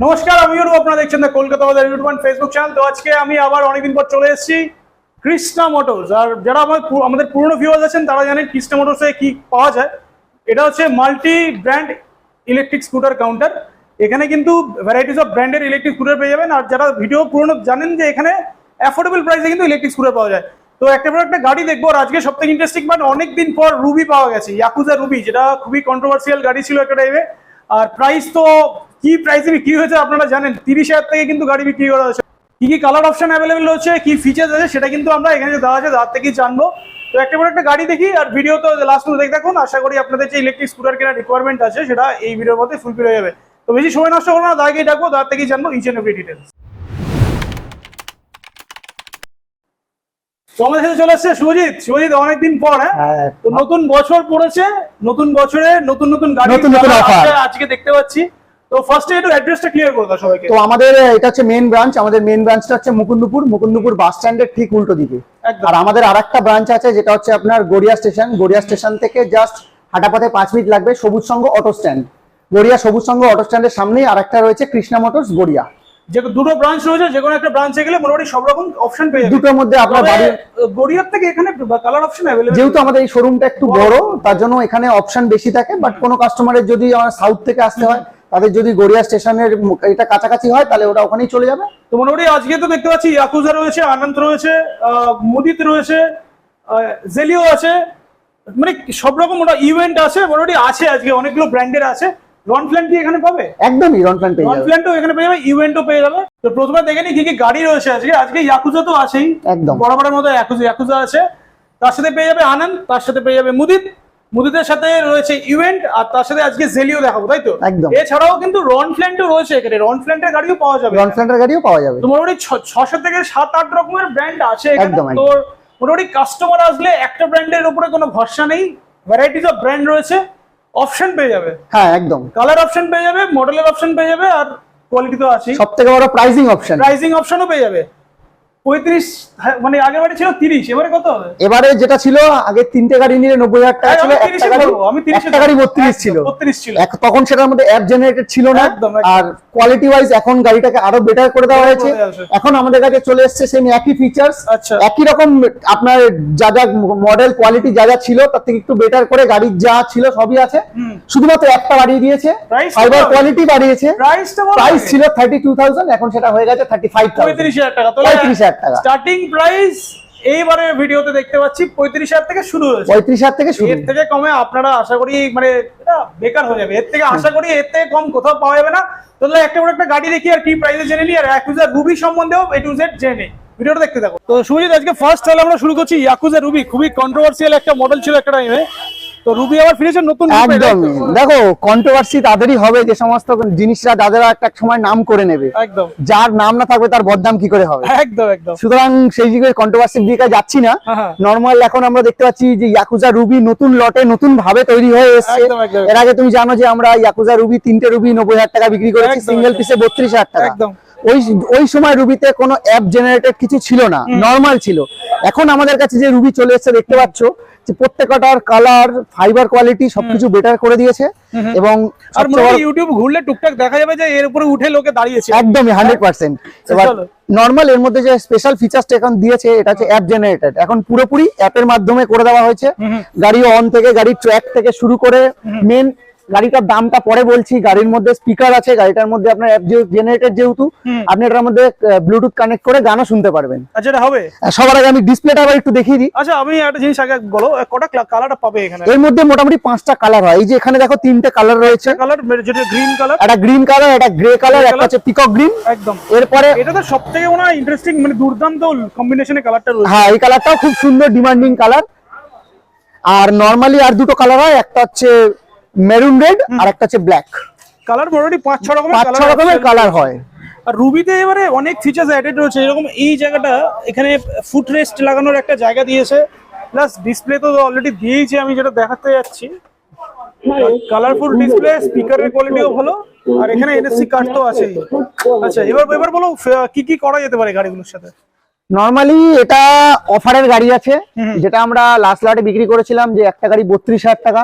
নমস্কার, আমি অনুপ, আপনারা দেখছেন দ্য কলকাতা বাজার ইউটিউব অ্যান্ড ফেসবুক চ্যানেল। তো আজকে আমি আবার অনেকদিন পর চলে এসেছি কৃষ্ণা মোটরস। আর যারা আমাদের পুরনো ভিউয়ার্স আছেন তারা জানেন কৃষ্ণা মোটরসে কি পাওয়া যায়। এটা হচ্ছে multi brand electric scooter counter. এখানে কিন্তু ভ্যারাইটিস অফ ব্র্যান্ডের ইলেকট্রিক স্কুটার পেয়ে যাবেন। আর যারা ভিডিও পুরনো জানেন যে এখানে অ্যাফোর্ডেবল প্রাইসে কিন্তু ইলেকট্রিক স্কুটার পাওয়া যায়। তো একটা পর একটা গাড়ি দেখবো। আর আজকে সবথেকে ইন্টারেস্টিং মানে অনেকদিন পর রুবি পাওয়া গেছে, ইয়াকুজা রুবি, যেটা খুবই কন্ট্রোভার্সিয়াল গাড়ি ছিল একটা টাইমে। আর প্রাইস তো কি প্রাইসে বিক্রি হয়েছে আপনারা জানেন, 30,000 থেকে কিন্তু গাড়ি বিক্রি করা হয়েছে। কি কি কালার অপশন অ্যাভেলেবেল হচ্ছে, কি ফিচার্স আছে, সেটা কিন্তু আমরা এখানে দেওয়া আছে, তার থেকেই জানবো। তো একটা পর একটা গাড়ি দেখি, আর ভিডিও তো লাস্ট পর্যন্ত দেখে দেখুন। আশা করি আপনাদের যে ইলেকট্রিক স্কুটার কেনার রিকোয়ারমেন্ট আছে সেটা এই ভিডিওর মধ্যে ফুলফিল হয়ে যাবে। তো বেশি সময় নষ্ট করবো না, দাগেই ডাকবো, তার থেকেই জানবো ইচ এন্ড এভরি ডিটেলস। তো আমাদের সাথে চলে আসছে শুভজিৎ অনেকদিন পর। হ্যাঁ, তো নতুন বছর পড়েছে, নতুন বছরে নতুন নতুন গাড়ি আজকে দেখতে পাচ্ছি। তো ফার্স্টে একটু অ্যাড্রেসটা ক্লিয়ার করে দাও সবাইকে। তো আমাদের এটা হচ্ছে মেইন ব্রাঞ্চ। আমাদের মেইন ব্রাঞ্চটা হচ্ছে মুকুন্দপুর বাস স্ট্যান্ডের ঠিক উল্টো দিকে। আর আমাদের আরেকটা ব্রাঞ্চ আছে যেটা হচ্ছে আপনার গড়িয়া স্টেশন থেকে জাস্ট হাঁটাপথে 5 মিনিট লাগবে, সবুজ সংঘ অটো স্ট্যান্ড। গড়িয়া সবুজ সংঘ অটো স্ট্যান্ডের সামনেই আরেকটা রয়েছে কৃষ্ণা মোটরস গড়িয়া। যে দুটো ব্রাঞ্চ রয়েছে, যে কোনো একটা ব্রাঞ্চে গেলে মোটামুটি সব রকম অপশন পেয়ে যাবেন। দুটোর মধ্যে আপনার বাড়ির গড়িয়ার থেকে এখানে কালার অপশন अवेलेबल। যেহেতু আমাদের এই শোরুমটা একটু বড়, তার জন্য এখানে অপশন বেশি থাকে। বাট কোনো কাস্টমারের যদি আমার সাউথ থেকে আসতে হয়, তাদের যদি গড়িয়া স্টেশনের এটা কাছাকাছি হয়, তাহলে ওটা ওখানেই চলে যাবে। তো মোটামুটি আজকে তো দেখতে পাচ্ছি ইয়াকুজা রয়েছে, আনন্দ রয়েছে, মুদিত রয়েছে, জেলিও আছে, মানে সব রকম ওটা ইভেন্ট আছে, মোটামুটি আছে আজকে অনেকগুলো ব্র্যান্ডের আছে। রন প্ল্যান কি এখানে পাবে? একদমই রন প্ল্যান পেয়ে যাবে। রন প্ল্যানটাও এখানে পেয়ে যাবে, ইভেন্টও পেয়ে যাবে। তো প্রথমে দেখে নি কি কি গাড়ি রয়েছে আজকে। আজকে ইয়াকুজা তো আছেই, একদম বরাবরের মতো ইয়াকুজা আছে, তার সাথে পেয়ে যাবে আনন্দ, তার সাথে পেয়ে যাবে মুদিতের সাথে রয়েছে ইভেন্ট, আর তার সাথে আজকে জেলিও দেখাবো, তাই তো? একদম। এছাড়াও কিন্তু রন প্ল্যান্টও রয়েছে এখানে, রন প্ল্যান্টের গাড়িও পাওয়া যাবে, রন প্ল্যান্টের গাড়িও পাওয়া যাবে। তো মোটামুটি 600 থেকে 7-8 রকমের ব্র্যান্ড আছে এখানে। একদম। তোর মোটামুটি কাস্টমার আসলে একটা ব্র্যান্ডের উপরে কোনো ভরসা নেই, ভ্যারাইটিস অফ ব্র্যান্ড রয়েছে, অপশন পেয়ে যাবে। হ্যাঁ, একদম। কালার অপশন পেয়ে যাবে, মডেলের অপশন পেয়ে যাবে, আর কোয়ালিটি তো আছে। সবথেকে বড় প্রাইসিং অপশনও পেয়ে যাবে। 35 মানে আগের বারে ছিল 30, এবারে কত হবে? এবারে যেটা ছিল আগে 3টে গাড়ি নিলে 90,000 টাকা ছিল, আমি 30 গাড়ি 32 ছিল। তখন সেটার মধ্যে অ্যাপ জেনারেটেড ছিল না। আর কোয়ালিটি ওয়াইজ এখন গাড়িটাকে আরো বেটার করে দেওয়া হয়েছে। এখন আমাদের কাছে চলে এসেছে সেম একই ফিচার্স, একই রকম আপনার যা যা মডেল কোয়ালিটি যা যা ছিল তার থেকে একটু বেটার করে গাড়ির যা ছিল সবই আছে। শুধুমাত্র একটা বাড়িয়ে দিয়েছে, ফাইবার কোয়ালিটি বাড়িয়েছে। প্রাইস ছিল 32,000, এখন সেটা হয়ে গেছে 35,000, 35,000 টাকা। 35,000 টাকা স্টার্টিং প্রাইস এইবারে ভিডিওতে দেখতে পাচ্ছি 35,000 থেকে শুরু হয়েছে। 35,000 থেকে শুরু। এর থেকে কমে আপনারা আশা করি মানে এটা বেকার হয়ে যাবে। এর থেকে আশা করি এর থেকে কম কোথাও পাওয়া যাবে না। তাহলে একটা বড় একটা গাড়ি দেখি আর কি প্রাইসে জেনে নিই, আর ইয়াকুজা রুবি সম্বন্ধেও A to Z জেনে ভিডিওটা দেখতে থাকো। তো শুভজিৎ, আজকে ফার্স্ট তাহলে আমরা শুরু করছি ইয়াকুজা রুবি। খুবই কন্ট্রোভার্সিয়াল একটা মডেল ছিল একটা টাইমে, তো রুবি আবার ফিরেছে নতুন। একদম। দেখো, কন্ট্রোভার্সি তাদেরই হবে যে সমস্ত জিনিসরা যাদের একটা সময় নাম করে নেবে। একদম। যার নাম না থাকবে তার বদনাম কি করে হবে? একদম একদম। সুতরাং সেই দিকে কন্ট্রোভার্সির দিকে যাচ্ছি না। নরমাল এখন আমরা দেখতে পাচ্ছি যে ইয়াকুজা রুবি নতুন লটে নতুন ভাবে তৈরি হয়ে এসেছে। এর আগে তুমি জানো যে আমরা ইয়াকুজা রুবি 3টে রুবি 90,000 টাকা বিক্রি করেছি, সিঙ্গেল পিসে 32,000 টাকা। একদম। ওই সময় রুবিতে কোনো অ্যাপ জেনারেটেড কিছু ছিল না, নরমাল ছিল। এখন আমাদের কাছে যে রুবি চলে এসেছে দেখতে পাচ্ছ যে প্রত্যেকটার কালার, ফাইবার কোয়ালিটি সবকিছু বেটার করে দিয়েছে। এবং ইউটিউব ঘুরলে টুকটাক দেখা যাবে যে এর উপরে উঠে লোকে দাঁড়িয়েছে। একদমই 100%। এবার নরমাল এর মধ্যে যে স্পেশাল ফিচারসটা এখন দিয়েছে এটা হচ্ছে অ্যাপ জেনারেটেড। এখন পুরোপুরি অ্যাপের মাধ্যমে করে দেওয়া হয়েছে। গাড়ি অন থেকে, গাড়ির ট্র্যাক থেকে শুরু করে মেন গাড়িটার দামটা পরে বলছি। গাড়ির মধ্যে স্পিকার আছে, গাড়িটার মধ্যে আপনার অ্যাপ জেনারেটেড যেহেতু আপনি এটার মধ্যে ব্লুটুথ কানেক্ট করে গানও শুনতে পারবেন। আচ্ছা, এটা হবে। সবার আগে আমি ডিসপ্লেটা আবার একটু দেখিয়ে দিই। আচ্ছা, আমি একটা জিনিস আগে বলো, কটা কালার পাবে এখানে? এর মধ্যে মোটামুটি 5টা কালার হয়। এই যে এখানে দেখো 3টে কালার রয়েছে। কালার যেটা গ্রিন কালার, একটা গ্রিন কালার, একটা গ্রে কালার, একটা হচ্ছে পিকক গ্রিন। একদম। এরপরে এটা তো সবথেকে মনে হয় ইন্টারেস্টিং, মানে দুর্দান্ত কম্বিনেশনে কালারটা রয়েছে। হ্যাঁ, এই কালারটাও খুব সুন্দর ডিমান্ডিং কালার। আর নরমালি আর দুটো কালার হয়, একটা হচ্ছে মেরুন রেড আর একটা হচ্ছে ব্ল্যাক কালার। মোটামুটি 5-6 রকমের কালার হয়। আর রুবিতে এবারে অনেক ফিচার্স অ্যাডেড রয়েছে। এরকম এই জায়গাটা এখানে ফুট রেস্ট লাগানোর একটা জায়গা দিয়েছে, প্লাস ডিসপ্লে তো অলরেডি দিয়েছে, আমি যেটা দেখাতে যাচ্ছি। কালারফুল ডিসপ্লে, স্পিকারের কোয়ালিটিও ভালো, আর এখানে এনএসসি কার্ড তো আছেই। আচ্ছা, এবার বলো কি কি করা যেতে পারে গাড়িগুলোর সাথে? নরমালি এটা অফারের গাড়ি আছে, যেটা আমরা লাস্ট লটে বিক্রি করেছিলাম যে একটা গাড়ি 32,000 টাকা।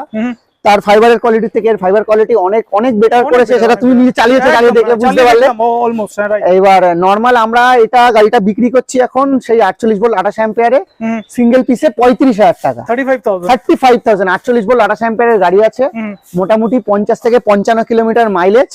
তার ফাইবারের কোয়ালিটি থেকে এর ফাইবার কোয়ালিটি অনেক অনেক বেটার করেছে, সেটা তুমি নিজে চালিয়েছো, চালিয়ে দেখলে বুঝতে পারলে। এবার নরমাল আমরা গাড়িটা বিক্রি করছি এখন সেই 48 ভোল্ট 28 অ্যাম্পিয়ারে সিঙ্গেল পিসে 35,000 টাকা, 35,000 48 ভোল্ট 28 অ্যাম্পিয়ারের গাড়ি আছে, মোটামুটি 50 থেকে 55 কিলোমিটার মাইলেজ,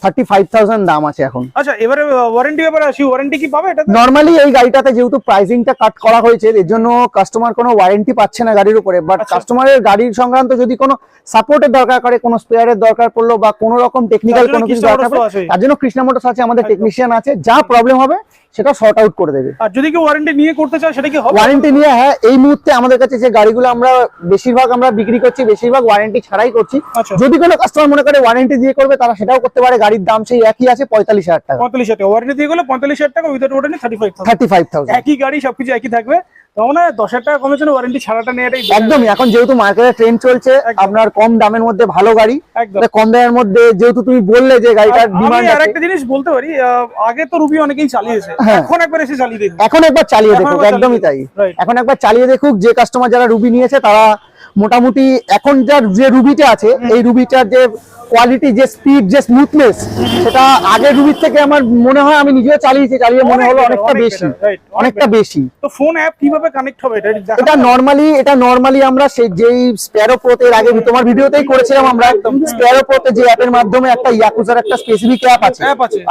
35,000 দাম আছে এখন। আচ্ছা, এবারে ওয়ারেন্টি ব্যাপারে আসি, ওয়ারেন্টি কি পাবে এটা? নরমালি এই গাড়িটাতে যেহেতু প্রাইসিংটা কাট করা হয়েছে, এর জন্য কাস্টমার কোনো ওয়ারেন্টি পাচ্ছে না গাড়ির উপরে, বাট কাস্টমারের গাড়ির সংক্রান্ত যদি কোনো সাপোর্টের দরকার করে, কোনো স্পেয়ারের দরকার পড়লো বা কোনো রকম টেকনিক্যাল কোনো কিছু দরকার পড়ে, তার জন্য কৃষ্ণা মোটরস আছে, আমাদের টেকনিশিয়ান আছে, যা প্রবলেম হবে সেটা সর্ট আউট করে দেবে। আর যদি কেউ ওয়ারেন্টি নিয়ে করতে চায় সেটা কি হবে? ওয়ারেন্টি নিয়ে, হ্যাঁ, এই মুহূর্তে আমাদের কাছে যে গাড়িগুলো আমরা বেশিরভাগ আমরা বিক্রি করছি, বেশিরভাগ ওয়ারেন্টি ছাড়াই করছি। যদি কোনো কাস্টমার মনে করে ওয়ারেন্টি দিয়ে করবে, তারা সেটাও করতে পারে। গাড়ির দাম সেই একই আছে, 45,000 টাকা। 45,000 টাকা ওয়ারেন্টি দিয়ে গেলে 45,000 টাকা, উইদাউট ওয়ারেন্টি 35,000। একই গাড়ি, সবকিছু একই থাকবে। তাহলে 10,000 টাকা কমের জন্য ওয়ারেন্টি ছাড়াটা নেওয়াটাই একদমই। এখন যেহেতু মার্কেটে ট্রেন্ড চলছে আপনার কম দামের মধ্যে ভালো গাড়ি, কম দামের মধ্যে যেহেতু তুমি বললে যে গাড়িটার ডিমান্ড আছে। আরেকটা জিনিস বলতে পারি, আগে তো রুবি অনেকেই চালিয়েছে, এখন একবার এসে চালিয়ে দেখুন, এখন একবার চালিয়ে দেখুক, একদমই তাই। এখন একবার চালিয়ে দেখুক, যে কাস্টমার যারা রুবি নিয়েছে তারা মোটামুটি এখন যার যে রুবিটা আছে, এই রুবিটার যে কোয়ালিটি, যে স্পিড, যে স্মুথনেস, সেটা আগের রুবির থেকে আমার মনে হয়, আমি নিজেও চালিয়েছি, চালিয়ে মনে হলো অনেকটা বেশি। তো ফোন অ্যাপ কিভাবে কানেক্ট হবে এটা নরমালি আমরা সেই যেই স্প্যারো প্রোতে এর আগে তোমার ভিডিওতেই করেছিলাম, আমরা স্প্যারো প্রোতে যে অ্যাপের মাধ্যমে একটা ইয়াকুজার একটা স্পেসিফিক অ্যাপ আছে,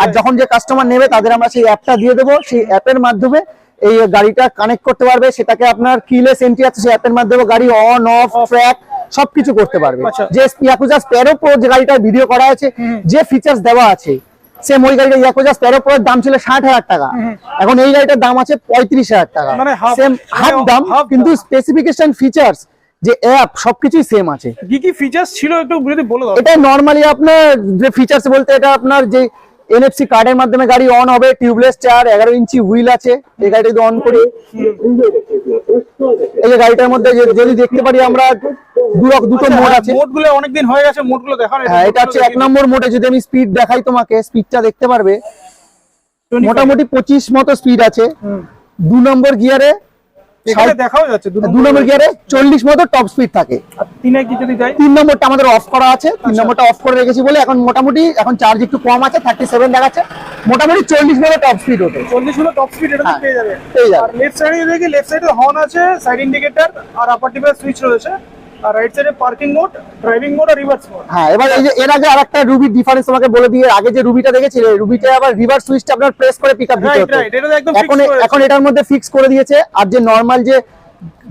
আর যখন যে কাস্টমার নেবে তাদের আমরা সেই অ্যাপটা দিয়ে দেবো, সেই অ্যাপের মাধ্যমে এই গাড়িটা কানেক্ট করতে পারবে। সেটাকে আপনার কিলেস এন্ট্রি আছে, সেই অ্যাপের মাধ্যমে গাড়ি অন অফ ট্র্যাক সবকিছু করতে পারবে। যে ইয়াকুজা স্প্যারো প্রো যে গাড়িটা ভিডিও করা আছে, যে ফিচার্স দেওয়া আছে, সেম ওই গাড়িটা ইয়াকুজা স্প্যারো প্রোর দাম ছিল 60,000 টাকা, এখন এই গাড়িটার দাম আছে 35,000 টাকা, সেম হাফ দাম, কিন্তু স্পেসিফিকেশন, ফিচার্স, যে অ্যাপ, সবকিছুই সেম আছে। কি কি ফিচার্স ছিল একটু যদি বলে দাও। এটা নরমালি আপনার যে ফিচার্স বলতে, এটা আপনার যে NFC কার্ডের মাধ্যমে গাড়ি অন হবে, টিউবলেস টায়ার, 11 ইঞ্চি হুইল আছে। এই গাড়িটা যদি অন করি, এই যে গাড়িটার মধ্যে যদি দেখতে পারি আমরা দুটো মোড আছে। মোডগুলো অনেকদিন হয়ে গেছে, মোডগুলো দেখানো। হ্যাঁ, এটা হচ্ছে 1 নম্বর মোডে। যদি আমি স্পিড দেখাই তোমাকে, স্পিডটা দেখতে পারবে, মোটামুটি 25 মতো স্পিড আছে। 2 নম্বর গিয়ারে দেখাও যাচ্ছে, 2 নম্বর গিয়ারে 40 মতো টপ স্পিড থাকে। 3 নম্বরটা আমাদের অফ করা আছে, 3 নম্বরটা অফ করে রেখেছি বলে এখন মোটামুটি, এখন চার্জ একটু কম আছে, 37 দেখাচ্ছে, মোটামুটি 40 মতো টপ স্পিড ওঠে। 40 মতো টপ স্পিড এটা পেয়ে যাবে। আর লেফট সাইডে দেখি, লেফট সাইডে হর্ন আছে, সাইড ইন্ডিকেটর আর আপার টিপের সুইচ রয়েছে, আর রাইট সাইডে পার্কিং মোড, ড্রাইভিং মোড আর রিভার্স মোড। হ্যাঁ, এবার এই যে এর আগে আরেকটা রুবির ডিফারেন্স তোমাকে বলে দিয়ে, আগে যে রুবিটা দেখেছিলে, রুবিটা আবার রিভার্স সুইচটা আপনার প্রেস করে পিকআপ দিতে হতো, এখন এটার মধ্যে ফিক্স করে দিয়েছে। আর যে নরমাল যে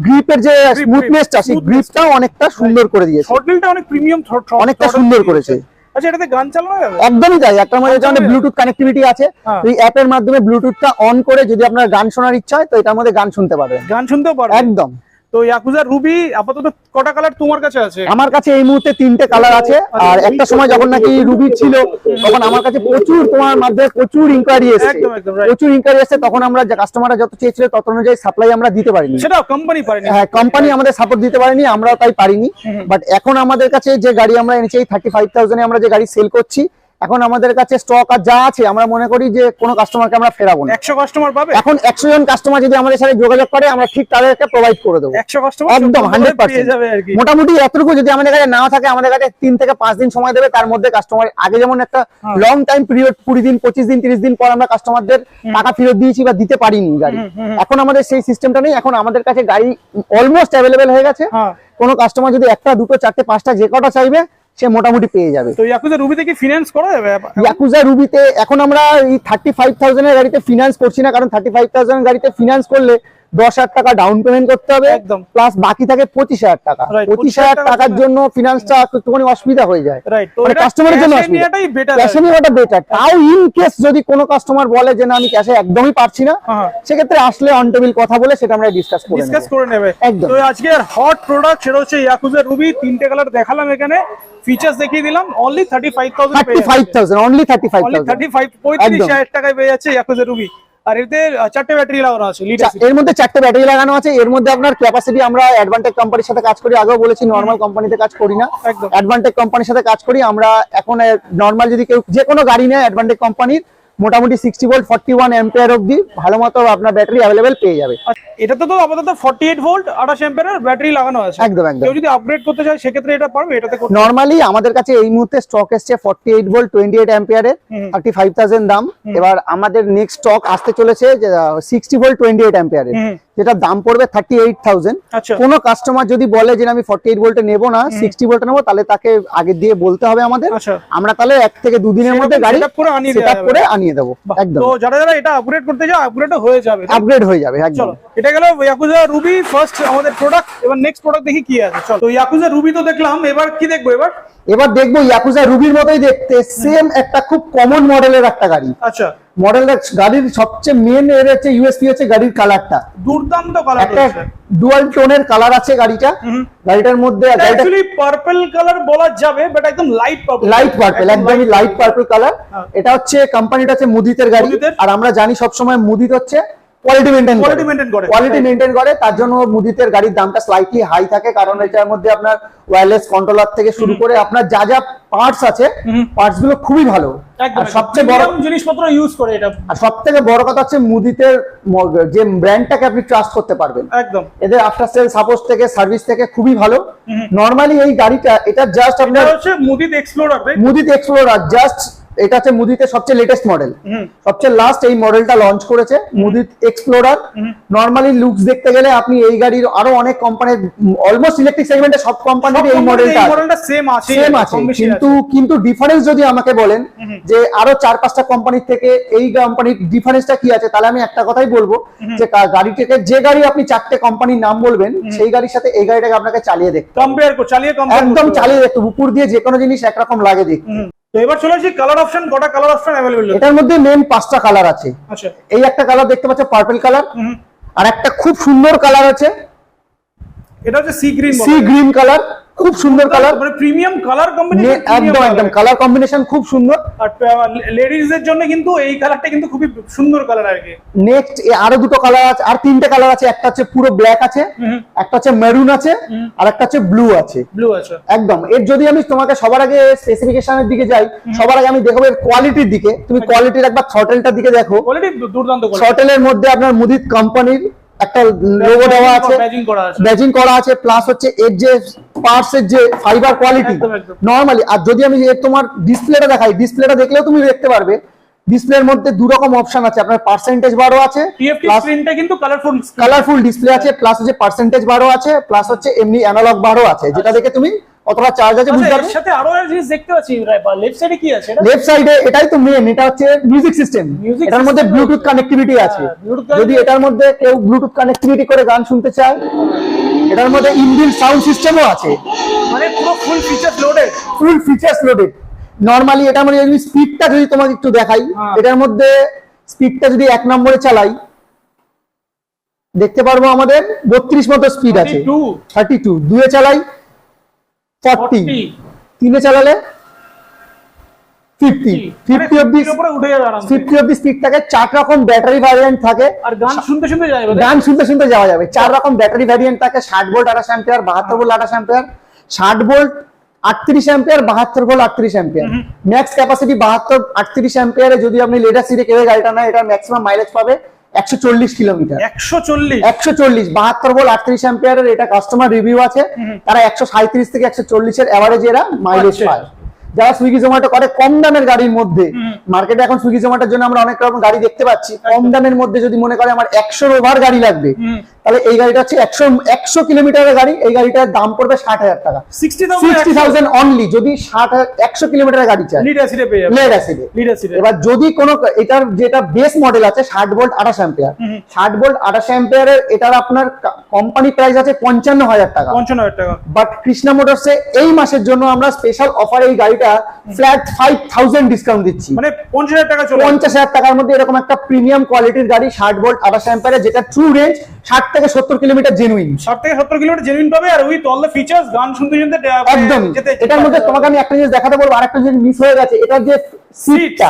গ্রিপের যে স্মুথনেসটা, সেই গ্রিপটাও অনেকটা সুন্দর করে দিয়েছে, থ্রটলটা অনেক প্রিমিয়াম, অনেকটা সুন্দর করেছে। আচ্ছা, এটাতে গান চালানো যাবে? একদমই তাই। একটা মধ্যে যেমন ব্লুটুথ কানেক্টিভিটি আছে, এই অ্যাপের মাধ্যমে ব্লুটুথটা অন করে যদি আপনার গান শোনার ইচ্ছা হয়, তো এটার মধ্যে গান শুনতে পারবেন, গান শুনতেও পারবেন একদম। তো ইয়াকুজা রুবি আপাতত কটা কালার তোমার কাছে আছে? আমার কাছে এই মুহূর্তে 3টে কালার আছে। আর একটা সময় যখন নাকি রুবি ছিল, তখন আমার কাছে প্রচুর তোমার মাধ্যমে প্রচুর ইনকোয়ারি এসেছে, তখন আমরা কাস্টমাররা যত চেয়েছিল তত অনুযায়ী সাপ্লাই আমরা দিতে পারিনি, সেটা কোম্পানি পারেনি। হ্যাঁ, কোম্পানি আমাদের সাপোর্ট দিতে পারেনি, আমরাও তাই পারিনি। বাট এখন আমাদের কাছে যে গাড়ি আমরা এনেছি, 35,000 এ আমরা যে গাড়ি সেল করছি, এখন আমাদের কাছে স্টক আর যা আছে, আমরা মনে করি যে কোনো কাস্টমারকে আমরা ফেরাবো না। 100 কাস্টমার পাবে। এখন 100 জন কাস্টমার যদি আমাদের সাথে যোগাযোগ করে, আমরা ঠিক তাদেরকে প্রোভাইড করে দেবো 100 কাস্টমার, একদম 100%। মোটামুটি এতটুকু যদি আমাদের কাছে নাও থাকে, আমাদের কাছে 3 থেকে 5 দিন সময় দেবে। তার মধ্যে কাস্টমার আগে যেমন একটা লং টাইম পিরিয়ড, 20 দিন 25 দিন 30 দিন পর আমরা কাস্টমারদের টাকা ফেরত দিয়েছি বা দিতে পারিনি গাড়ি, এখন আমাদের সেই সিস্টেমটা নেই। এখন আমাদের কাছে গাড়ি অলমোস্ট অ্যাভেলেবেল হয়ে গেছে। কোনো কাস্টমার যদি 1টা 2টো 4টে 5টা যে কটা চাইবে, সে মোটামুটি পেয়ে যাবে। তো ইয়াকুজা রুবিতে কি ফিনান্স করা যাবে? ইয়াকুজা রুবিতে এখন আমরা এই 35,000 এর গাড়িতে ফিনান্স করছি না, কারণ 35,000 গাড়িতে ফিনান্স করলে 10,000 টাকা ডাউন পেমেন্ট করতে হবে, প্লাস বাকি থাকে 25,000 টাকা। 25,000 টাকার জন্য ফিনান্সটা একটুখানি অসুবিধা হয়ে যায়, মানে কাস্টমারের জন্য অসুবিধা। ক্যাশে নেওয়াটা বেটার। তাও ইন কেস যদি কোনো কাস্টমার বলে যে না, আমি ক্যাশে একদমই পারছি না, সেক্ষেত্রে আসলে অন টেবিল কথা বলে সেটা আমরা ডিসকাস করে নেব। একদম। তো আজকে আর হট প্রোডাক্ট সেটা হচ্ছে ইয়াকুজা রুবি। 3টে কালার দেখালাম, এখানে ফিচার্স দেখিয়ে দিলাম। অনলি 35,000, অনলি 35,000 টাকায় পেয়ে যাচ্ছে ইয়াকুজা রুবি। আর এতে 4টে ব্যাটারি লাগানো আছে, এর মধ্যে 4টে ব্যাটারি লাগানো আছে। এর মধ্যে আপনার ক্যাপাসিটি, আমরা অ্যাডভান্টেজ কোম্পানির সাথে কাজ করি, আগেও বলেছি নরমাল কোম্পানিতে কাজ করি না, অ্যাডভান্টেজ কোম্পানির সাথে কাজ করি আমরা। এখন নরমাল যদি কেউ যে কোনো গাড়ি নেয় অ্যাডভান্টেজ কোম্পানির, মোটামুটি 60 ভোল্ট 41 অ্যাম্পিয়ার অবধি ভালো মতো আপনার ব্যাটারি অ্যাভেলেবেল পেয়ে যাবে। এটাতে তো আপাতত 48 ভোল্ট 28 অ্যাম্পিয়ারের ব্যাটারি লাগানো আছে। একদম একদম। কেউ যদি আপগ্রেড করতে চায় সেক্ষেত্রে এটা পারবে এটাতে করতে? নরমালি আমাদের কাছে এই মুহূর্তে স্টক এসছে 48 ভোল্ট 28 অ্যাম্পিয়ারের 35,000 দাম। এবার আমাদের নেক্সট স্টক আসতে চলেছে 60 ভোল্ট 28 অ্যাম্পিয়ারের, যেটা দাম পড়বে 38,000। আচ্ছা। কোন কাস্টমার যদি বলে যে আমি 48 ভোল্টে নেব না 60 ভোল্টে নেবো, তাহলে তাকে আগে দিয়ে বলতে হবে আমাদের। আচ্ছা। আমরা তাহলে 1 থেকে 2 দিনের মধ্যে গাড়ি সেটআপ করে আনিয়ে দেবো। একদম। তো যারা যারা এটা আপগ্রেড করতে চায় আপগ্রেডও হয়ে যাবে। আপগ্রেড হয়ে যাবে একদম। চলো, এটা গেল ইয়াকুজা রুবি ফার্স্ট আমাদের প্রোডাক্ট। এবার নেক্সট প্রোডাক্ট দেখি কি আছে। চলো, তো ইয়াকুজা রুবি তো দেখলাম, এবার কি দেখবো? এবার দেখবো ইয়াকুজা রুবির মতোই দেখতে সেম একটা খুব কমন মডেলের একটা গাড়ি। আচ্ছা। মডেলের গাড়ির সবচেয়ে মেন এর হচ্ছে ইউএসপি হচ্ছে গাড়ির কালারটা। দুর্দান্ত কালার, একটা ডুয়াল টোনের কালার আছে গাড়িটার মধ্যে। অ্যাকচুয়ালি পার্পল কালার বলা যাবে, বাট একদম লাইট পার্পল। লাইট পার্পল, একদমই লাইট পার্পল কালার। এটা হচ্ছে কোম্পানিটা হচ্ছে মুদিতের গাড়ি, আর আমরা জানি সবসময় মুদিত হচ্ছে কোয়ালিটি মেইনটেইন করে। তার জন্য মুদিতের গাড়ির দামটা স্লাইটলি হাই থাকে, কারণ এটার মধ্যে আপনার ওয়্যারলেস কন্ট্রোলার থেকে শুরু করে আপনার যা যা পার্টস আছে পার্টস গুলো খুবই ভালো। আর সবচেয়ে বড় জিনিসপত্র ইউজ করে এটা। আর সবথেকে বড় কথা হচ্ছে মুদিতের যে ব্র্যান্ডটাকে আপনি ট্রাস্ট করতে পারবেন। একদম। এদের আফটার সেল সাপোর্ট থেকে সার্ভিস থেকে খুবই ভালো। নরমালি এই গাড়িটা এটা জাস্ট আপনার হচ্ছে মুদিত এক্সপ্লোরার জাস্ট এটা হচ্ছে মুদিতে সবচেয়ে লেটেস্ট মডেল, সবচেয়ে লাস্ট এই মডেলটা লঞ্চ করেছে মুদিত এক্সপ্লোরার। নরমালি লুকস দেখতে গেলে আপনি এই গাড়ির আরো অনেক কোম্পানির অলমোস্ট ইলেকট্রিক সেগমেন্টে সব কোম্পানির এই মডেলটা সেম আছে, কিন্তু ডিফারেন্স যদি আমাকে বলেন যে আরো 4-5টা কোম্পানির থেকে এই কোম্পানির ডিফারেন্সটা কি আছে, তাহলে আমি একটা কথাই বলবো যে গাড়িটাকে যে গাড়ি আপনি 4টে কোম্পানির নাম বলবেন সেই গাড়ির সাথে এই গাড়িটাকে আপনাকে চালিয়ে দেখতে একদম চালিয়ে দেখতে উপর দিয়ে যে কোনো জিনিস একরকম লাগে দেখতে। তো এবার চলে আসি কালার অপশন। কটা কালার অপশন अवेलेबल? এটার মধ্যে মেন 5টা কালার আছে। আচ্ছা। এই একটা কালার দেখতে পাচ্ছ পার্পল কালার, আর একটা খুব সুন্দর কালার আছে, এটা হচ্ছে সি গ্রিন কালার, খুব সুন্দর কালার, মানে প্রিমিয়াম কালার কম্বিনেশন। একদম কালার কম্বিনেশন খুব সুন্দর। আর লেডিজদের জন্য কিন্তু এই কালারটা কিন্তু খুবই সুন্দর কালার আর কি। নেক্সট আরো দুটো কালার আছে, আর 3টে কালার আছে। একটা হচ্ছে পুরো ব্ল্যাক আছে, একটা হচ্ছে মেরুন আছে, আর একটা হচ্ছে ব্লু আছে। একদম। এর যদি আমি তোমাকে সবার আগে স্পেসিফিকেশনের দিকে যাই, সবার আগে আমি দেখাবো এর কোয়ালিটির দিকে। তুমি কোয়ালিটির একবার থ্রটেলটার দিকে দেখো। কোয়ালিটি দুর্দান্ত। থ্রটেলের মধ্যে আপনার মুদিত কোম্পানির একটা লোগো দেওয়া আছে, ব্যাজিং করা আছে, প্লাস হচ্ছে এর যে পার্টস এর যে ফাইবার কোয়ালিটি নরমালি। আর যদি আমি তোমার ডিসপ্লেটা দেখাই, ডিসপ্লেটা দেখলেও তুমি দেখতে পারবে ডিসপ্লের মধ্যে 2 রকম অপশন আছে। আপনার পার্সেন্টেজ বারও আছে, স্ক্রিনটা কিন্তু কালারফুল ডিসপ্লে আছে, প্লাস হচ্ছে পার্সেন্টেজ বারও আছে, প্লাস হচ্ছে এমনি অ্যানালগ বারও আছে, যেটা দেখে তুমি কতটা চার্জ আছে বুঝতে পারবে। এর সাথে আরো একটা জিনিস দেখতে পাচ্ছি, লেফট সাইডে কি আছে? লেফট সাইডে এটাই তো মেন, এটা হচ্ছে মিউজিক সিস্টেম। এটার মধ্যে ব্লুটুথ কানেক্টিভিটি আছে। যদি এটার মধ্যে কেউ ব্লুটুথ কানেক্টিভিটি করে গান শুনতে চায়, এটার মধ্যে ইনবিল্ট সাউন্ড সিস্টেমও আছে, মানে পুরো ফুল ফিচারস লোডেড। নরমালি এটার মধ্যে যদি স্পিডটা যদি তোমাকে একটু দেখাই, এটার মধ্যে স্পিডটা যদি 1 নম্বরে চালাই দেখতে পারবো আমাদের 32 মতো স্পিড আছে, 32। 2 এ চালাই 40, 3 এ চালালে 50 অবধি স্পিড থাকে। 4 রকম ব্যাটারি ভ্যারিয়েন্ট থাকে, আর গান শুনতে শুনতে যাওয়া যাবে। 4 রকম ব্যাটারি ভ্যারিয়েন্ট থাকে, 60 volt 28 ampere, 72 volt 28 ampere, 60 volt 38 ampere, 72 volt 38 ampere. Max capacity 72 38 অ্যাম্পিয়ারে যদি আপনি লেডার সিটে কেউ গাড়িটা নেয়, এটা ম্যাক্সিমাম মাইলেজ পাবে 140 কিলোমিটার। 140 72 ভোল্ট 38 অ্যাম্পিয়ারের এটা কাস্টমার রিভিউ আছে। তারা 137 থেকে 140 এর এভারেজ এরা মাইলেজ পায়। যারা সুইগি জোম্যাটো করে কম দামের গাড়ির মধ্যে, মার্কেটে এখন সুইগি জোম্যাটোর জন্য আমরা অনেক রকম গাড়ি দেখতে পাচ্ছি, কম দামের মধ্যে যদি মনে করে আমার 100 ওভার গাড়ি লাগবে, তাহলে এই গাড়িটা হচ্ছে 100 কিলোমিটারের গাড়ি। এই গাড়িটার দাম পড়বে 60,000 টাকা, 60,000 অনলি। যদি 100 কিলোমিটারের গাড়ি চাই লিড অ্যাসিডে। এবার যদি কোনো এটার যেটা বেস মডেল আছে 60 ভোল্ট 28 অ্যাম্পিয়ার, 60 ভোল্ট 28 অ্যাম্পিয়ারের এটার আপনার কোম্পানি প্রাইস আছে 55,000 টাকা। বাট কৃষ্ণা মোটরসে এই মাসের জন্য আমরা স্পেশাল অফারে এই গাড়িটা ফ্ল্যাট 5,000 ডিসকাউন্ট দিচ্ছি, মানে 50,000 টাকার মধ্যে এরকম একটা প্রিমিয়াম কোয়ালিটির গাড়ি 60 ভোল্ট 28 অ্যাম্পিয়ারের, যেটা ট্রু রেঞ্জ 60 থেকে 70 কিলোমিটার জেনুইন, 60 থেকে 70 কিলোমিটার জেনুইন পাবে। আর উইথ অল দ্য ফিচারস, গান শুনতে একদম। এটার মধ্যে তোমাকে আমি একটা জিনিস দেখাতে বলবো, আরেকটা জিনিস মিস হয়ে গেছে। এটার যে সিটটা,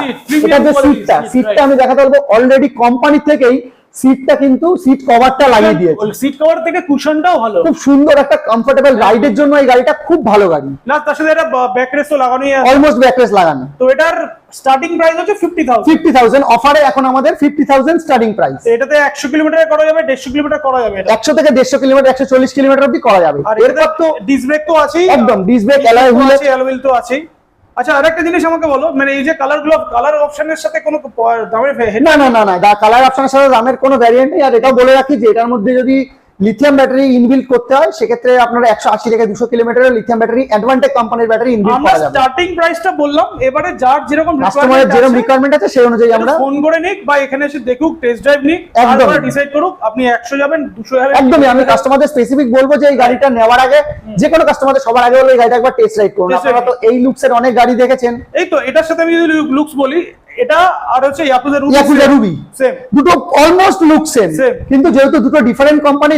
আমি দেখাতে বলবো, অলরেডি কোম্পানি থেকেই সিটটা কিন্তু সিট কভারটা লাগিয়ে দিয়েছে। সিট কভার থেকে কুশনটাও ভালো, খুব সুন্দর একটা কমফোর্টেবল রাইডের জন্য এই গাড়িটা খুব ভালো গাড়ি। না তার সাথে এটা ব্যাকরেসও লাগানোই আছে, অলমোস্ট ব্যাকরেস লাগানো। তো এটার স্টার্টিং প্রাইস হচ্ছে 50,000। 50,000 অফারে এখন আমাদের 50,000 স্টার্টিং প্রাইস। এটাতে 100 কিলোমিটার করা যাবে, 150 কিলোমিটার করা যাবে, 100 থেকে 150 কিলোমিটার, 140 কিলোমিটার অবধি করা যাবে। আর এরপর তো ডিস্ক ব্রেক তো আছেই, একদম ডিস্ক ব্রেক, অ্যালয় হুইল আছে, অ্যালয় হুইল তো আছেই। আচ্ছা আরেকটা জিনিস আমাকে বলো, মানে এই যে কালার অপশনের সাথে কোনো দামের না না না না, কালার অপশনের সাথে দামের কোনো ভ্যারিয়েন্ট নেই। আর এটাও বলে রাখি যে এটার মধ্যে যদি লিথিয়াম ব্যাটারি ইনবিল্ট করতে হয় সেক্ষেত্রে আপনারা 180 থেকে 200 কিলোমিটারের লিথিয়াম ব্যাটারি অ্যাডভান্টেজ কোম্পানির ব্যাটারি ইনবিল্ট করা যাবে। স্টার্টিং প্রাইসটা বললাম, এবারে যার যেরকম কাস্টমারের যেরকম রিকোয়ারমেন্ট আছে সেই অনুযায়ী আমরা ফোন করে নিক বা এখানে এসে দেখুক, টেস্ট ড্রাইভ নিক, তারপরে ডিসাইড করুক আপনি 100 যাবেন 200 যাবেন। একদমই, আমি কাস্টমারদের স্পেসিফিক বলবো যে এই গাড়িটা নেওয়ার আগে যে কোনো কাস্টমারদের সবার আগে হলো এই গাড়িটা একবার টেস্ট রাইড করুন। আপনারা তো এই লুকসের অনেক গাড়ি দেখেছেন। এই তো এটার সাথে আমি যদি লুকস বলি, এটা আর হচ্ছে ইয়াকুজা রুবি সেম, দুটো অলমোস্ট লুক সেম, কিন্তু যেহেতু দুটো ডিফারেন্ট কোম্পানি,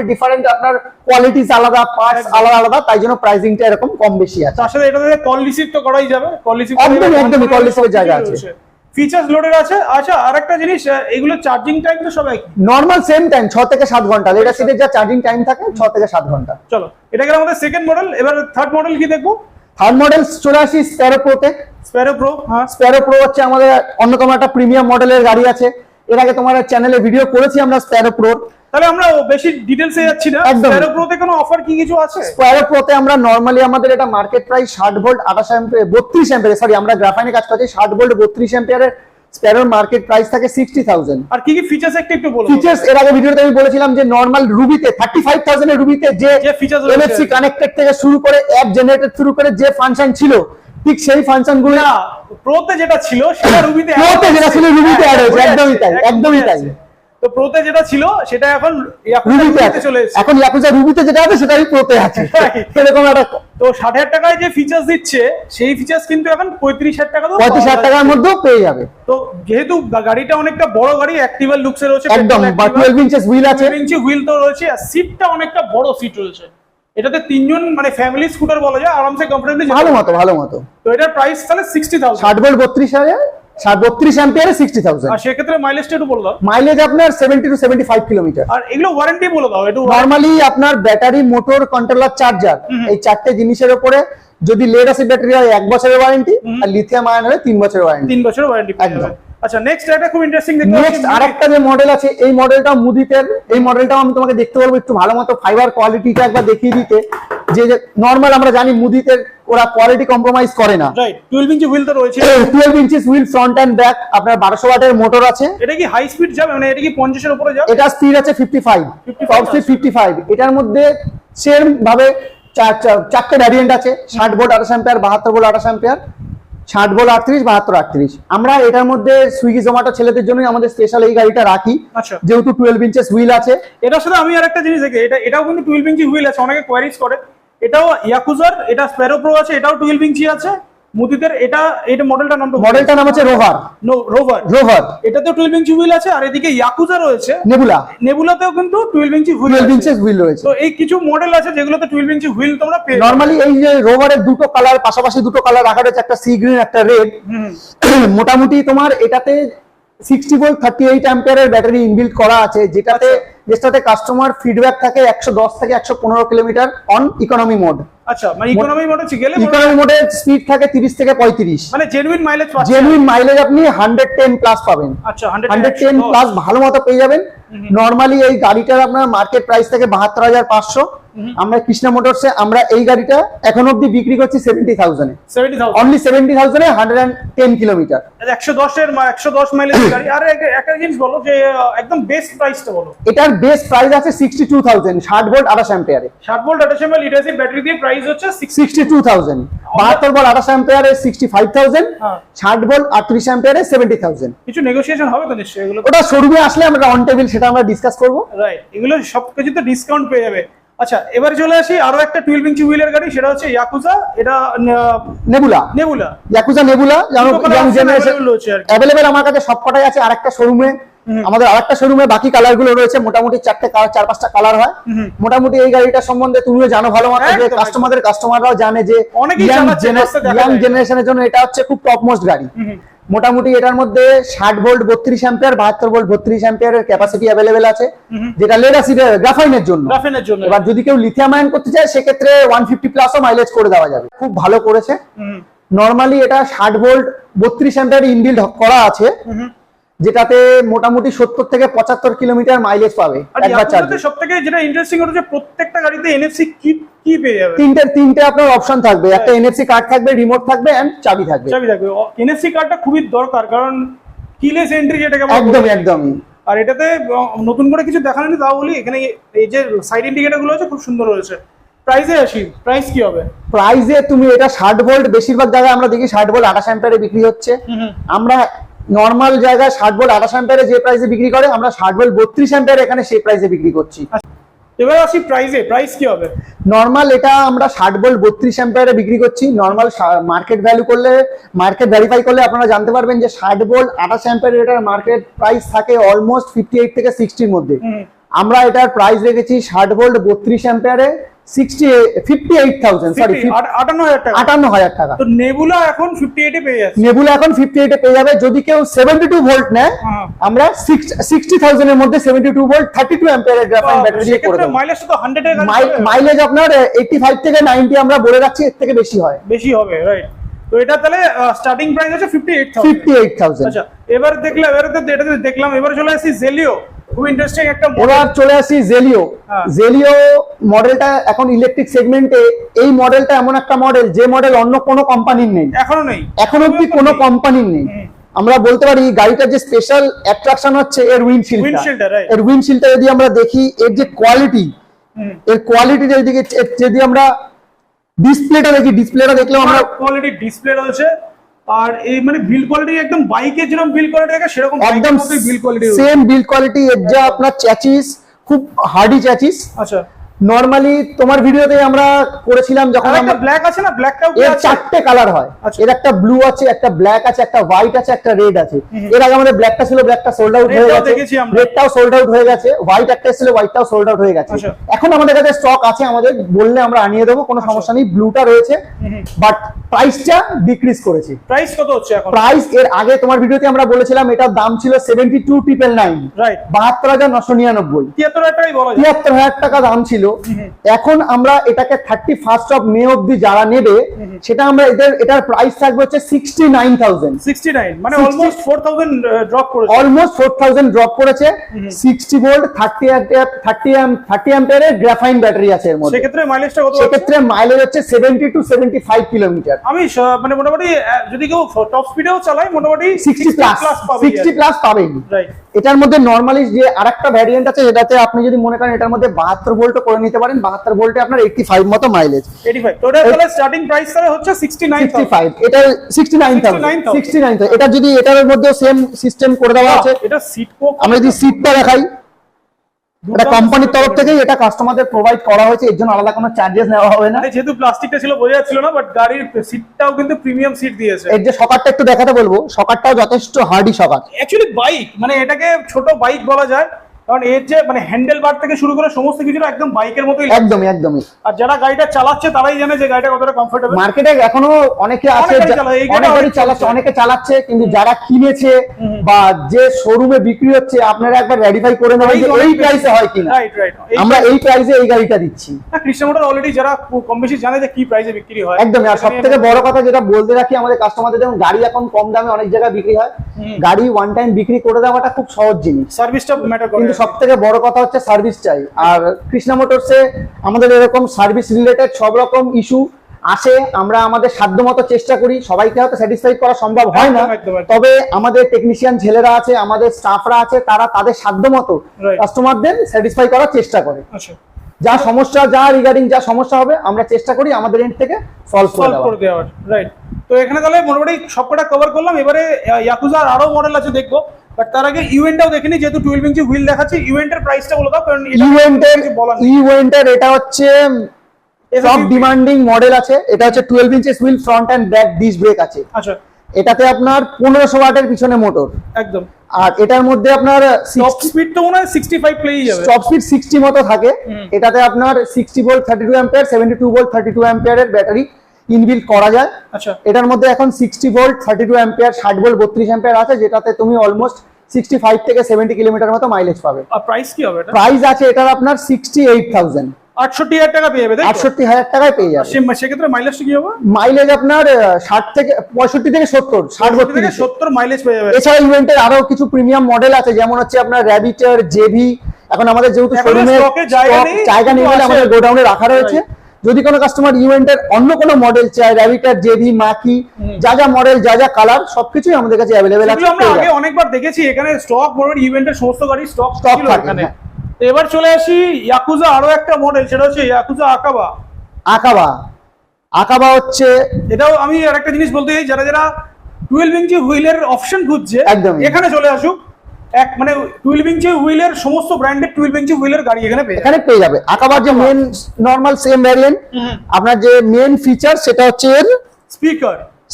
ডিফারেন্ট আপনার কোয়ালিটিস আলাদা, পার্টস আলাদা আলাদা, তাই জন্য প্রাইসিংটা এরকম কম বেশি আছে। তার সাথে এটাতে কল রিসিভ তো করাই যাবে, কল রিসিভ একদমই কল রিসিভের জায়গা আছে, ফিচার্স লোডের আছে। আচ্ছা আরেকটা জিনিস, এগুলো চার্জিং টাইম তো সবাই নরমাল সেম টাইম 6 থেকে 7 ঘন্টা, লেডার সিটের যা চার্জিং টাইম থাকে 6 থেকে 7 ঘন্টা। চলো এটা গেল আমাদের সেকেন্ড মডেল, এবার থার্ড মডেল কি দেখবো? থার্ড মডেল চলে আসি স্প্যারো প্রোতে। স্প্যারো প্রো, হ্যাঁ স্প্যারো প্রো হচ্ছে আমাদের অন্যতম একটা প্রিমিয়াম মডেলের গাড়ি আছে। এর আগে তোমার চ্যানেলে ভিডিও করেছি আমরা স্প্যারো প্রোর, তাহলে আমরা বেশি ডিটেইলসে যাচ্ছি না। স্প্যারো প্রোতে কোনো অফার কি কিছু আছে? স্প্যারো প্রোতে আমরা নরমালি আমাদের এটা market price 60 volt 28 ampere 32 ampere, sorry আমরা গ্রাফাইনে কাজ করছি, 60 ভোল্ট 32 অ্যাম্পিয়ারের স্প্যারোর মার্কেট প্রাইস থাকে 60,000। আর কি কি ফিচারস একটু বলো। ফিচারস এর আগে ভিডিওতে আমি বলেছিলাম যে নরমাল রুবিতে 35,000 এর রুবিতে যে ফিচারস এনএফসি কানেক্টেড থেকে শুরু করে অ্যাপ জেনারেটর শুরু করে যে ফাংশন ছিল, ঠিক সেই ফাংশনগুলো না প্রোতে যেটা ছিল সেটা রুবিতে অ্যাড হয়েছে। একদমই তাই। তো প্রোতে যেটা ছিল সেটা এখন রুবিতে চলে এসেছে। এখন ইয়াকুজা রুবিতে যেটা আছে সেটাই প্রোতে আছে। এরকম একটা তো 60,000 টাকায় যে ফিচারস দিচ্ছে সেই ফিচারস কিন্তু এখন 35,000 টাকা 35,000 টাকার মধ্যেও পেয়ে যাবে। তো যেহেতু গাড়িটা অনেকটা বড় গাড়ি, অ্যাক্টিভাল লুকস এর রয়েছে, একদম 12 ইঞ্চেস হুইল আছে, 12 ইঞ্চি হুইল তো রয়েছে, আর সিটটা অনেকটা বড় সিট রয়েছে। এটাতে তিনজন মানে ফ্যামিলি স্কুটার বলা যায়, আরামসে কমফোর্টেবলি ভালো মতো। তো এটার প্রাইস তাহলে 60,000, 60 ভোল্ট 32 অ্যাম্পিয়ারে 60,000। আর সেক্ষেত্রে মাইলেজটা একটু বলে দাও। মাইলেজ আপনার 70 to 75 কিলোমিটার। আর এগুলো ওয়ারেন্টি বলে দাও একটু। নরমালি আপনার ব্যাটারি, মোটর, কন্ট্রোলার, চার্জার এই চারটে জিনিসের উপরে যদি লেড অ্যাসিড ব্যাটারি হয় 1 বছরের ওয়ারেন্টি, আর লিথিয়াম আয়ন হলে 3 বছরের ওয়ারেন্টি। 3 বছরের ওয়ারেন্টি একদম। আচ্ছা নেক্সট এটা খুব ইন্টারেস্টিং দেখতে পাচ্ছি। নেক্সট আরেকটা যে মডেল আছে, এই মডেলটা মুদিতের, এই মডেলটাও আমি তোমাকে দেখতে বলবো একটু ভালো মতো ফাইবার কোয়ালিটিটা একবার দেখিয়ে দিতে। যে নরমাল আমরা জানি মুদিতের ওরা কোয়ালিটি কম্প্রোমাইজ করে না, রাইট। 12 ইঞ্চি হুইল তো রয়েছে, 12 inches wheel, front and back, আপনার 1200 ওয়াটের মোটর আছে। এটা কি হাই স্পিড যাবে, মানে এটা কি 50 এর উপরে যাবে? এটা স্পিড আছে 55 টপ স্পিড 55। এটার মধ্যে সেম ভাবে চারটে ভ্যারিয়েন্ট আছে, 60 volt 28 ampere, 72 volt 28 ampere, 60 volt 38, 72 38। আমরা এটার মধ্যে সুইগি জোম্যাটো ছেলেদের জন্যই আমাদের স্পেশাল এই গাড়িটা রাখি। আচ্ছা, যেহেতু 12 ইঞ্চেস হুইল আছে। এটার সাথে আমি আরেকটা জিনিস দেখি, এটাও কিন্তু 12 ইঞ্চি হুইল আছে, অনেকে কোয়ারিজ করে। এটাও ইয়াকুজার, এটা স্প্যারো প্রো আছে, এটাও 12 ইঞ্চি আছে। মুদিতের এটা মডেলটার নাম হচ্ছে রোভার। রোভার এটাতেও 12 ইঞ্চি হুইল আছে। আর এদিকে ইয়াকুজা রয়েছে নেবুলাতেও কিন্তু 12 ইঞ্চি হুইল রয়েছে। তো এই কিছু মডেল আছে যেগুলোতে 12 ইঞ্চি হুইল তোমরা পেয়ে। নরমালি এই যে রোভারের দুটো কালার, পাশাপাশি দুটো কালার রাখা রয়েছে, একটা সি গ্রিন একটা রেড। মোটামুটি তোমার এটাতে 60 ভোল্ট 38 অ্যাম্পিয়ারের ব্যাটারি ইনবিল্ট করা আছে, যেটাতে কাস্টমার ফিডব্যাক থাকে 110 থেকে 115 কিলোমিটার অন ইকোনমি মোড। আচ্ছা, মানে ইকোনমি মোডে স্পিড থাকে 30 থেকে 35, মানে জেনুইন মাইলেজ আপনি 110 প্লাস পাবেন। আচ্ছা, 110 প্লাস ভালো মতো পেয়ে যাবেন। নরমালি এই গাড়িটার আপনার মার্কেট প্রাইস থেকে 72,500। আমরা কৃষ্ণা মোটরসে আমরা এই গাড়িটা এখন অবধি বিক্রি করছি 70,000 অনলি 70,000 এ 110 কিলোমিটার, 110 মাইলেজ গাড়ি। আর একটা জিনিস বলো যে একদম বেস্ট প্রাইসটা বলো। এটার বেস্ট প্রাইস আছে 62,000, 60 volt 28 অ্যাম্পিয়ারে। 60 volt 28 ampere lead acid battery দিয়ে প্রাইস হচ্ছে 62,000। 72 ভোল্ট 28 অ্যাম্পিয়ারে 65,000, 60 ভোল্ট 38 অ্যাম্পিয়ারে 70,000। কিছু নেগোসিয়েশন হবে তো নিশ্চয়ই? এগুলো ওটা শোরুমে আসলে আমরা অন টেবিল সেটা আমরা ডিসকাস করব। রাইট, এগুলো সবকিছুতে ডিসকাউন্ট পেয়ে যাবে। আচ্ছা, এবারে চলে আসি আরো একটা 12 ইঞ্চি হুইলের গাড়ি, সেটা হচ্ছে ইয়াকুজা। এটা নেবুলা ইয়াকুজা নেবুলা, জানো ইয়াং জেনারেশন अवेलेबल আমার কাছে সবকটাই আছে। আরেকটা শোরুমে, আমাদের আরেকটা শোরুমে বাকি কালার গুলো রয়েছে। মোটামুটি 4-5টা কালার হয়। মোটামুটি এই গাড়িটা সম্বন্ধে তুমিও জানো ভালো মতো, যে কাস্টমাররাও জানে যে ইয়াং জেনারেশনের জন্য এটা হচ্ছে খুব টপ মোস্ট গাড়ি। মোটামুটি এটার মধ্যে 60 ভোল্ট 32 অ্যাম্পিয়ার, 72 ভোল্ট 32 অ্যাম্পিয়ারের ক্যাপাসিটি অ্যাভেলেবেল আছে, যেটা লেড অ্যাসিড গ্রাফাইনের জন্য। এবার যদি কেউ লিথিয়াম আয়ন করতে চায় সেক্ষেত্রে 150 প্লাসও মাইলেজ করে দেওয়া যাবে। খুব ভালো করেছে। নরমালি এটা 60 ভোল্ট 32 অ্যাম্পিয়ার ইনবিল্ড করা আছে, যেটাতে মোটামুটি 70 থেকে 75 কিলোমিটার মাইলেজ পাবে একবার চার্জে। সবথেকে যেটা ইন্টারেস্টিং হচ্ছে প্রত্যেকটা গাড়িতে এনএফসি কি পেয়ে যাবে। তিনটে আপনার অপশন থাকবে, একটা এনএফসি কার্ড থাকবে, রিমোট থাকবে এন্ড চাবি থাকবে। এনএফসি কার্ডটা খুবই দরকার, কারণ কিলেস এন্ট্রি যেটাকে একদমই। আর এটাতে নতুন করে কিছু দেখানো নেই, তাও বলি এখানে এই যে সাইড ইন্ডিকেটর গুলো আছে খুব সুন্দর রয়েছে। প্রাইসে আসি, প্রাইস কি হবে? প্রাইসে তুমি এটা 60 ভোল্ট, বেশিরভাগ জায়গায় আমরা দেখি 60 ভোল্ট 28 অ্যাম্পিয়ারে বিক্রি হচ্ছে। আমরা নরমাল জায়গায় 60 ভোল্ট 28 অ্যাম্পিয়ারে যে প্রাইসে বিক্রি করে, আমরা 60 ভোল্ট 32 অ্যাম্পিয়ার এখানে সেই প্রাইসে বিক্রি করছি। এবার আসি প্রাইসে, প্রাইস কি হবে? নরমাল এটা আমরা 60 ভোল্ট 32 অ্যাম্পিয়ারে বিক্রি করছি। নরমাল মার্কেট ভ্যালু করলে, মার্কেট ভেরিফাই করলে আপনারা জানতে পারবেন যে 60 ভোল্ট 28 অ্যাম্পিয়ার এটার মার্কেট প্রাইস থাকে অলমোস্ট 58 থেকে 60 এর মধ্যে। আমরা এটার প্রাইস রেখেছি 60 ভোল্ট 32 অ্যাম্পিয়ারে 58,000 সরি 58,000 টাকা। তো নেবুলা এখন 58 এ পেয়ে যাচ্ছে। নেবুলা এখন 58 এ পেয়ে যাবে। যদি কেউ 72 ভোল্ট নেয়, আমরা 60,000 এর মধ্যে 72 ভোল্ট 32 অ্যাম্পিয়ারের গ্রাফাইন ব্যাটারি দিয়ে করে দেব। মাইলেজ তো 100 এর মাইলেজ আপনার 85 থেকে 90 আমরা বলে রাখছি, এর থেকে বেশি হয়, বেশি হবে, রাইট। তো এটা তাহলে স্টার্টিং প্রাইস আছে 58,000। আচ্ছা, এবার দেখলাম এবার চলে আসি জেলিও। খুব ইন্টারেস্টিং একটা মডেল। এবার চলে আসি জেলিও। জেলিও মডেলটা এখন ইলেকট্রিক সেগমেন্টে, এই মডেলটা এমন একটা মডেল যে মডেল অন্য কোনো কোম্পানির নেই, এখন অবধি কোনো কোম্পানির নেই। আমরা বলতে পারি গাড়িটার যে স্পেশাল অ্যাট্রাকশন হচ্ছে এর উইন্ডশিল্ডটা। এর উইন্ডশিল্ডটা যদি আমরা দেখি, এর যে কোয়ালিটি, এর কোয়ালিটির দিকে যদি আমরা ডিসপ্লেটা দেখি, ডিসপ্লেটা দেখলেও আমরা কোয়ালিটি ডিসপ্লে রয়েছে। আর এই মানে বিল্ড কোয়ালিটি একদম বাইকের যেরকম বিল্ড কোয়ালিটি থাকে সেরকম একদম build quality, same build quality. এর যা আপনার চ্যাচিস খুব হার্ডি চ্যাচিস। আচ্ছা, নরমালি তোমার ভিডিওতে আমরা করেছিলাম যখন একটা ব্ল্যাক আছে না, ব্ল্যাকটাও এর 4টে কালার হয়। এর একটা ব্লু আছে, একটা ব্ল্যাক আছে, একটা হোয়াইট আছে, একটা রেড আছে। এর আগে আমাদের ব্ল্যাকটা ছিল, ব্ল্যাকটা সোল্ড আউট হয়ে গেছে, রেডটাও সোল্ড আউট হয়ে গেছে, হোয়াইট একটা ছিল, হোয়াইটটাও সোল্ড আউট হয়ে গেছে। এখন আমাদের কাছে স্টক আছে, আমাদের বললে আমরা আনিয়ে দেবো, কোনো সমস্যা নেই। ব্লুটা রয়েছে, বাট প্রাইসটা ডিক্রিজ করেছে। প্রাইস কত হচ্ছে এখন? প্রাইস এর আগে তোমার ভিডিওতে আমরা বলেছিলাম এটার দাম ছিল 72,999, রাইট, 72,999, 73,000 টাকাই বলা যায়, 73,000 টাকা দাম ছিল। এখন আমরা এটাকে 31 অফ মে অবধি যারা নেবে, সেটা আমরা এটার প্রাইস থাকবে হচ্ছে 69,000। 69 মানে অলমোস্ট 4,000 ড্রপ করেছে, অলমোস্ট 4,000 ড্রপ করেছে। 60 ভোল্ট 30 অ্যাম্পিয়ারের গ্রাফাইন ব্যাটারি আছে এর মধ্যে। সেক্ষেত্রে মাইলেজটা কত? সেক্ষেত্রে মাইলেজ হচ্ছে 70 to 75 কিলোমিটার। আমি মানে মোটামুটি যদি কেউ টপ স্পিডেও চালায় মোটামুটি 60 প্লাস পাবেন। রাইট। এটার মধ্যে নরমালি যে আরেকটা ভ্যারিয়েন্ট আছে, যেটাতে আপনি যদি মনে করেন এটার মধ্যে 72 ভোল্টও করে নিতে পারেন। 72 ভোল্টে আপনার 85 মতো মাইলেজ। 85 তো এটা তাহলে স্টার্টিং প্রাইস তাহলে হচ্ছে 69,000। এটা 69,000। এটা যদি এটার মধ্যে সেম সিস্টেম করে দেওয়া আছে। এটা সিট কোক, আমরা যদি সিটটা দেখাই, এটা কোম্পানির তরফ থেকে এটা কাস্টমারদের প্রোভাইড করা হয়েছে, এর জন্য আলাদা কোনো চার্জেস নেওয়া হবে না। যেহেতু প্লাস্টিকটা ছিল বোঝা যাচ্ছিল না, বাট গাড়ির সিটটাও কিন্তু প্রিমিয়াম সিট দিয়েছে। এর যে সকারটা একটু দেখাতে বলবো, সকারটাও যথেষ্ট হার্ডি সকার। অ্যাকচুয়ালি বাইক মানে এটাকে ছোট বাইক বলা যায়, কারণ এর যে মানে হ্যান্ডেল বার থেকে শুরু করে সমস্ত কিছুটা একদম বাইকের মতোই। একদমই। আর যারা গাড়িটা চালাচ্ছে তারাই জানে যে গাড়িটা কতটা কমফোর্টেবল। মার্কেটে এখনো অনেকে আছে, অনেকে চালাচ্ছে, কিন্তু যারা কিনেছে বা যে শোরুমে বিক্রি হচ্ছে, আপনারা একবার ভেরিফাই করে নেবেন যে এই প্রাইসে হয় কিনা। রাইট। আমরা এই প্রাইসে এই গাড়িটা দিচ্ছি। কৃষ্ণ মোটর অলরেডি যারা কম বেশি জানে যে কি প্রাইসে বিক্রি হয়। একদমই। আর সবথেকে বড় কথা যেটা বলতে রাখি আমাদের কাস্টমারদের, যেমন গাড়ি এখন কম দামে অনেক জায়গায় বিক্রি হয়, গাড়ি ওয়ান টাইম বিক্রি করে দেওয়াটা খুব সহজ জিনিস। সার্ভিসটা ম্যাটার করে। সব থেকে বড় কথা হচ্ছে সার্ভিস চাই। আর কৃষ্ণা মোটরসে আমাদের এরকম সার্ভিস রিলেটেড সব রকম ইস্যু আসে, আমরা আমাদের সাধ্যমতো চেষ্টা করি। সবাইকে হয়তো স্যাটিসফাই করা সম্ভব হয় না, তবে আমাদের টেকনিশিয়ান ছেলেরা আছে, আমাদের স্টাফরা আছে, তারা তাদের সাধ্যমতো কাস্টমারদের স্যাটিসফাই করার চেষ্টা করে। যা সমস্যা, যা রিগার্ডিং যা সমস্যা হবে, আমরা চেষ্টা করি আমাদের এন্ড থেকে সলভ করে দেওয়ার। রাইট। তো এখানে তাহলে মোটামুটি সবকটা কভার করলাম। এবারে ইয়াকুজার আরো মডেল আছে দেখবো, বাট তার আগে ইভেন্টটাও দেখিনি, যেহেতু 12 ইঞ্চি হুইল দেখাচ্ছি। ইভেন্টের প্রাইসটা বলে দাও, কারণ ইভেন্টের এটা হচ্ছে সব ডিমান্ডিং মডেল আছে। এটা হচ্ছে 12 inch wheel, front and back disc brake আছে। আচ্ছা, এটাতে আপনার 1500 ওয়াটের পিছনে মোটর একদম। আর এটার মধ্যে আপনার টপ স্পিড তো মনে হয় 65 পেয়ে যাবে, টপ স্পিড 60 মতো থাকে। এটাতে আপনার 60 ভোল্ট 32 অ্যাম্পিয়ার, 72 ভোল্ট 32 অ্যাম্পিয়ারের ব্যাটারি ইনবিল্ট করা যায়। আচ্ছা, এটার মধ্যে এখন 60 ভোল্ট 32 অ্যাম্পিয়ার, 60 ভোল্ট 32 অ্যাম্পিয়ার আছে, যেটাতে তুমি অলমোস্ট 65 থেকে 70 কিলোমিটার মতো মাইলেজ পাবে। আর প্রাইস কি হবে এটা? প্রাইস আছে এটার আপনার 68,000। ৬৮,০০০ টাকা পেয়ে যাবে, ৬৮,০০০ টাকায় পেয়ে যাবে। সেক্ষেত্রে মাইলেজটা কি হবে? মাইলেজ আপনার 65 থেকে 70, 60 থেকে 70 মাইলেজ পেয়ে যাবে। এছাড়া ইভেন্টের আরো কিছু প্রিমিয়াম মডেল আছে, যেমন হচ্ছে আপনার র্যাবিটার, জেভি। এখন আমাদের যেহেতু শোরুমে জায়গা নেই বলে আমাদের গোডাউনে রাখা রয়েছে। যদি কোনো কাস্টমার ইভেন্টের অন্য কোনো মডেল চায়, র্যাবিটার, জেভি, মাকি, যা যা মডেল, যা যা কালার, সবকিছুই আমাদের কাছে অ্যাভেলেবেল আছে। আমরা আগে অনেকবার দেখেছি এখানে স্টক মোটামুটি ইভেন্টের সমস্ত গাড়ি স্টক ছিল এখানে। এবার চলে আসি ইয়াকুজা আরো একটা মডেল, সেটা হচ্ছে ইয়াকুজা আকাবা হচ্ছে, এটাও আমি আরেকটা জিনিস বলতে চাই, যারা যারা 12 ইঞ্চি হুইলের অপশন খুঁজছে এখানে চলে আসুক। মানে 12 ইঞ্চি হুইলের সমস্ত ব্র্যান্ডের 12 ইঞ্চি হুইলের গাড়ি এখানে পেয়ে যাবে। আকাবার যে মেন নরমাল সেম ভ্যারিয়েন্ট, আপনার যে মেন ফিচার সেটা হচ্ছে এর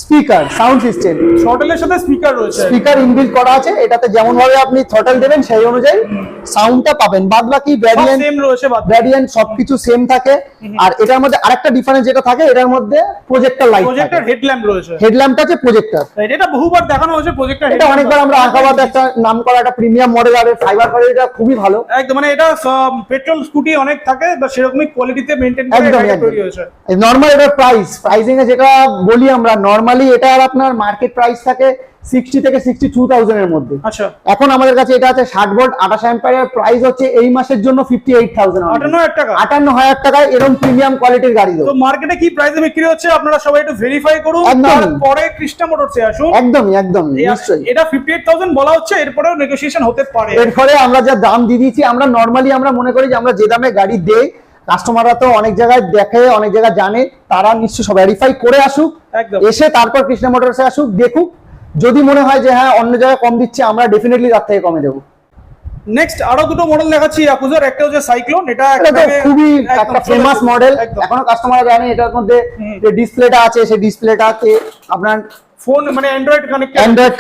স্পিকার সাউন্ড সিস্টেম। থ্রটলের সাথে স্পিকার রয়েছে, স্পিকার ইনবিল্ট করা আছে। এটাতে যেমন ভাবে আপনি থ্রটল দেবেন সেই অনুযায়ী সাউন্ডটা পাবেন। বাদ বাকি ভ্যারিয়েন্ট সবকিছু সেম থাকে। আর এটার মধ্যে আরেকটা ডিফারেন্স যেটা থাকে, এটার মধ্যে প্রজেক্টর লাইট, প্রজেক্টর হেডল্যাম্প রয়েছে। হেডল্যাম্পটা আছে প্রজেক্টর। এটা বহুবার দেখানো হয়েছে প্রজেক্টর। এটা অনেকবার আমরা আকাবাতে একটা নাম করা একটা প্রিমিয়াম মডেল আর ফাইবার করে, এটা খুবই ভালো একদম। মানে এটা পেট্রোল স্কুটি অনেক থাকে বা সেরকমই কোয়ালিটিতে মেইনটেইন করে এটা তৈরি হয়েছে। নরমাল এটা প্রাইসিং এ যেটা বলি আমরা, নরমালি এটা আপনার মার্কেট প্রাইস থাকে 60 থেকে 62,000 এর মধ্যে। আচ্ছা, এখন আমাদের কাছে এটা আছে 60 ভোল্ট 28 অ্যাম্পিয়ারের, প্রাইস হচ্ছে এই মাসের জন্য 58,000 58,000 টাকায় এরকম প্রিমিয়াম কোয়ালিটির গাড়ি। তো মার্কেটে কি প্রাইসে বিক্রি হচ্ছে আপনারা সবাই একটু ভেরিফাই করুন, তারপরে কৃষ্ণা মোটরসে আসুন। একদম নিশ্চয়ই। এটা 58,000 বলা হচ্ছে, এরপরেও নেগোসিয়েশন হতে পারে। এরপরে আমরা যা দাম দিয়ে দিয়েছি, আমরা নরমালি আমরা মনে করি যে আমরা যে দামে গাড়ি দেই, কাস্টমাররা তো অনেক জায়গায় দেখে, অনেক জায়গায় জানে, তারা নিশ্চয়ই সব ভেরিফাই করে আসুক, এসে তারপর কৃষ্ণা মোটরসে আসুক, দেখুক। যদি মনে হয় যে হ্যাঁ অন্য জায়গায় কম দিচ্ছে, আমরা ডেফিনেটলি তার থেকে কমে দেবো। নেক্সট আরো দুটো মডেল দেখাচ্ছি ইয়াকুজার। একটা হচ্ছে সাইক্লোন, এটা খুবই একটা ফেমাস মডেল, এখনো কাস্টমাররা জানে। এটার মধ্যে যে ডিসপ্লেটা আছে, সেই ডিসপ্লেটা আছে আপনার ফোন মানে অ্যান্ড্রয়েড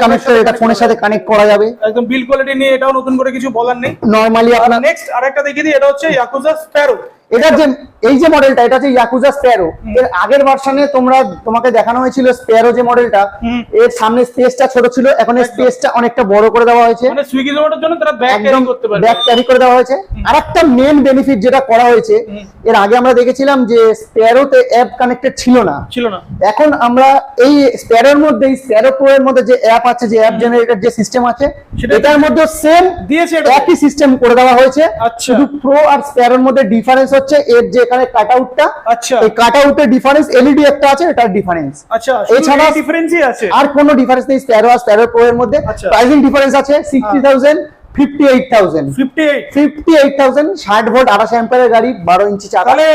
কানেক্টর, এটা ফোনের সাথে কানেক্ট করা যাবে একদম। বিল কোয়ালিটি নিয়ে এটাও নতুন করে কিছু বলার নেই নরমালি। আপনার নেক্সট আরেকটা দেখিয়ে দিই, এটা হচ্ছে ইয়াকুজা স্প্যারো। এটা যে এই যে মডেলটা, এটা হচ্ছে ইয়াকুজা স্প্যারো। এর আগের ভার্সনে তোমাকে দেখানো হয়েছিল স্প্যারো যে মডেলটা, এর সামনে স্পেসটা ছোট ছিল, এখন এর স্পেসটা অনেকটা বড় করে দেওয়া হয়েছে। মানে সুইগি জোম্যাটোর জন্য তারা ব্যাগ ক্যারি করতে পারবে, ব্যাগ ক্যারি করে দেওয়া হয়েছে। আরেকটা মেন বেনিফিট যেটা করা হয়েছে, এর আগে আমরা দেখেছিলাম যে স্প্যারোতে অ্যাপ কানেক্টেড ছিল না। এখন আমরা এই স্প্যারোর মধ্যে, স্প্যারো প্রো এর মধ্যে যে অ্যাপ আছে, যে অ্যাপ জেনারেটর যে সিস্টেম আছে, এটার মধ্যে সেম দিয়েছে, একই সিস্টেম করে দেওয়া হয়েছে। শুধু প্রো আর স্প্যারোর মধ্যে ডিফারেন্স হচ্ছে এর যে এখানে কাটআউটটা, এই কাটআউটের ডিফারেন্স, এলইডি একটা আছে, এটার ডিফারেন্স। এছাড়া ডিফারেন্সই আছে, আর কোনো ডিফারেন্স নেই স্প্যারো আর স্প্যারো প্রো এর মধ্যে। প্রাইসিং ডিফারেন্স আছে 60,000 58,000 60 ভোল্ট 28 অ্যাম্পিয়ারের গাড়ি, 12 ইঞ্চি চাকা। তাহলে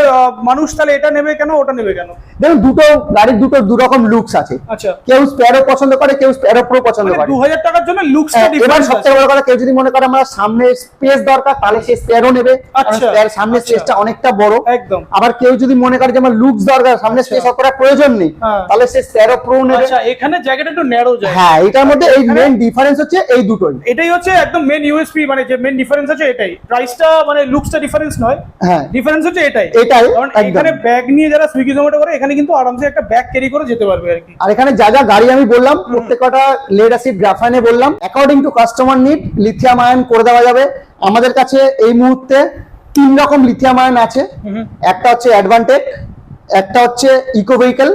মানুষ তাহলে এটা নেবে কেন, ওটা নেবে কেন? দেখুন, দুটো গাড়ির দু রকম লুকস আছে। আচ্ছা, কেউ স্প্যারো পছন্দ করে, কেউ স্প্যারো প্রো পছন্দ করে। 2000 টাকার জন্য লুকসটা ডিফারেন্ট। এবার সবথেকে বড় কথা, কেউ যদি মনে করে আমার সামনে স্পেস দরকার, তাহলে সে স্প্যারো নেবে। আচ্ছা, সামনে স্পেসটা অনেকটা বড় একদম। আবার কেউ যদি মনে করে যে আমার লুকস দরকার, সামনে স্পেস করার প্রয়োজন নেই, তাহলে সে স্প্যারো প্রো নেবে। আচ্ছা, এখানে জায়গাটা একটু ন্যারো যায়। হ্যাঁ, এটার মধ্যে এই মেইন ডিফারেন্স হচ্ছে এই দুটোই। এটাই হচ্ছে একদম মেইন ইউএসপি, মানে যে মেইন ডিফারেন্স আছে এটাই। প্রাইসটা মানে লুকসটা ডিফারেন্স নয়, হ্যাঁ ডিফারেন্স হচ্ছে এটাই। কারণ এখানে ব্যাগ নিয়ে যারা সুইগি জোম্যাটো করে, এখানে কিন্তু আরামসে একটা ব্যাগ ক্যারি করে যেতে পারবে আর কি। আর এখানে যা যা গাড়ি আমি বললাম, প্রত্যেকটা লেড অ্যাসিড গ্রাফাইনে বললাম, according to customer need lithium ion করে দেওয়া যাবে। আমাদের কাছে এই মুহূর্তে 3 রকম লিথিয়াম আয়ন আছে। একটা হচ্ছে অ্যাডভান্টেজ, একটা হচ্ছে ইকো ভেহিকল,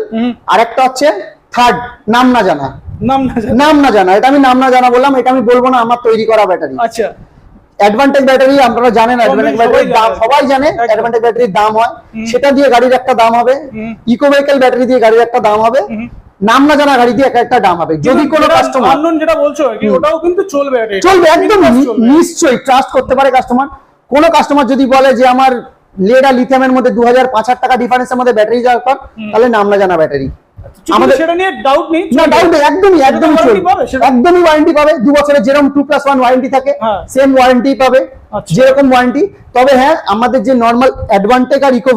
আর একটা হচ্ছে থার্ড নাম না জানা। এটা আমি নাম না জানা বললাম, এটা আমি বলবো না, আমার তৈরি করা ব্যাটারি। আচ্ছা, অ্যাডভান্টেজ ব্যাটারি আপনারা জানেন, অ্যাডভান্টেজ ব্যাটারির দাম সবাই জানে, অ্যাডভান্টেজ ব্যাটারির দাম হয়, সেটা দিয়ে গাড়ির একটা দাম হবে। ইকো ভেহিকল ব্যাটারি দিয়ে গাড়ির একটা দাম হবে, নাম না জানা গাড়ি দিয়ে একটা দাম হবে। যদি কোনো কাস্টমার আননোন যেটা বলছো কি, ওটাও কিন্তু চলবে একদম নিশ্চয়ই, ট্রাস্ট করতে পারে কাস্টমার। কোন কাস্টমার যদি বলে যে আমার লেড আর লিথিয়ামের মধ্যে 2000-5000 টাকা ডিফারেন্সের মধ্যে ব্যাটারি দরকার, তাহলে নাম না জানা ব্যাটারি। আমাদের সেটা নিয়ে ডাউট নেই, না ডাউট নেই, একদমই ওয়ারেন্টি পাবে। 2 বছরের যেরকম 2+1 ওয়ারেন্টি থাকে, সেম ওয়ারেন্টি পাবে যেরকম ওয়ারেন্টি। তবে হ্যাঁ, আমাদের যে নরমাল অ্যাডভান্টেজ আর ইকো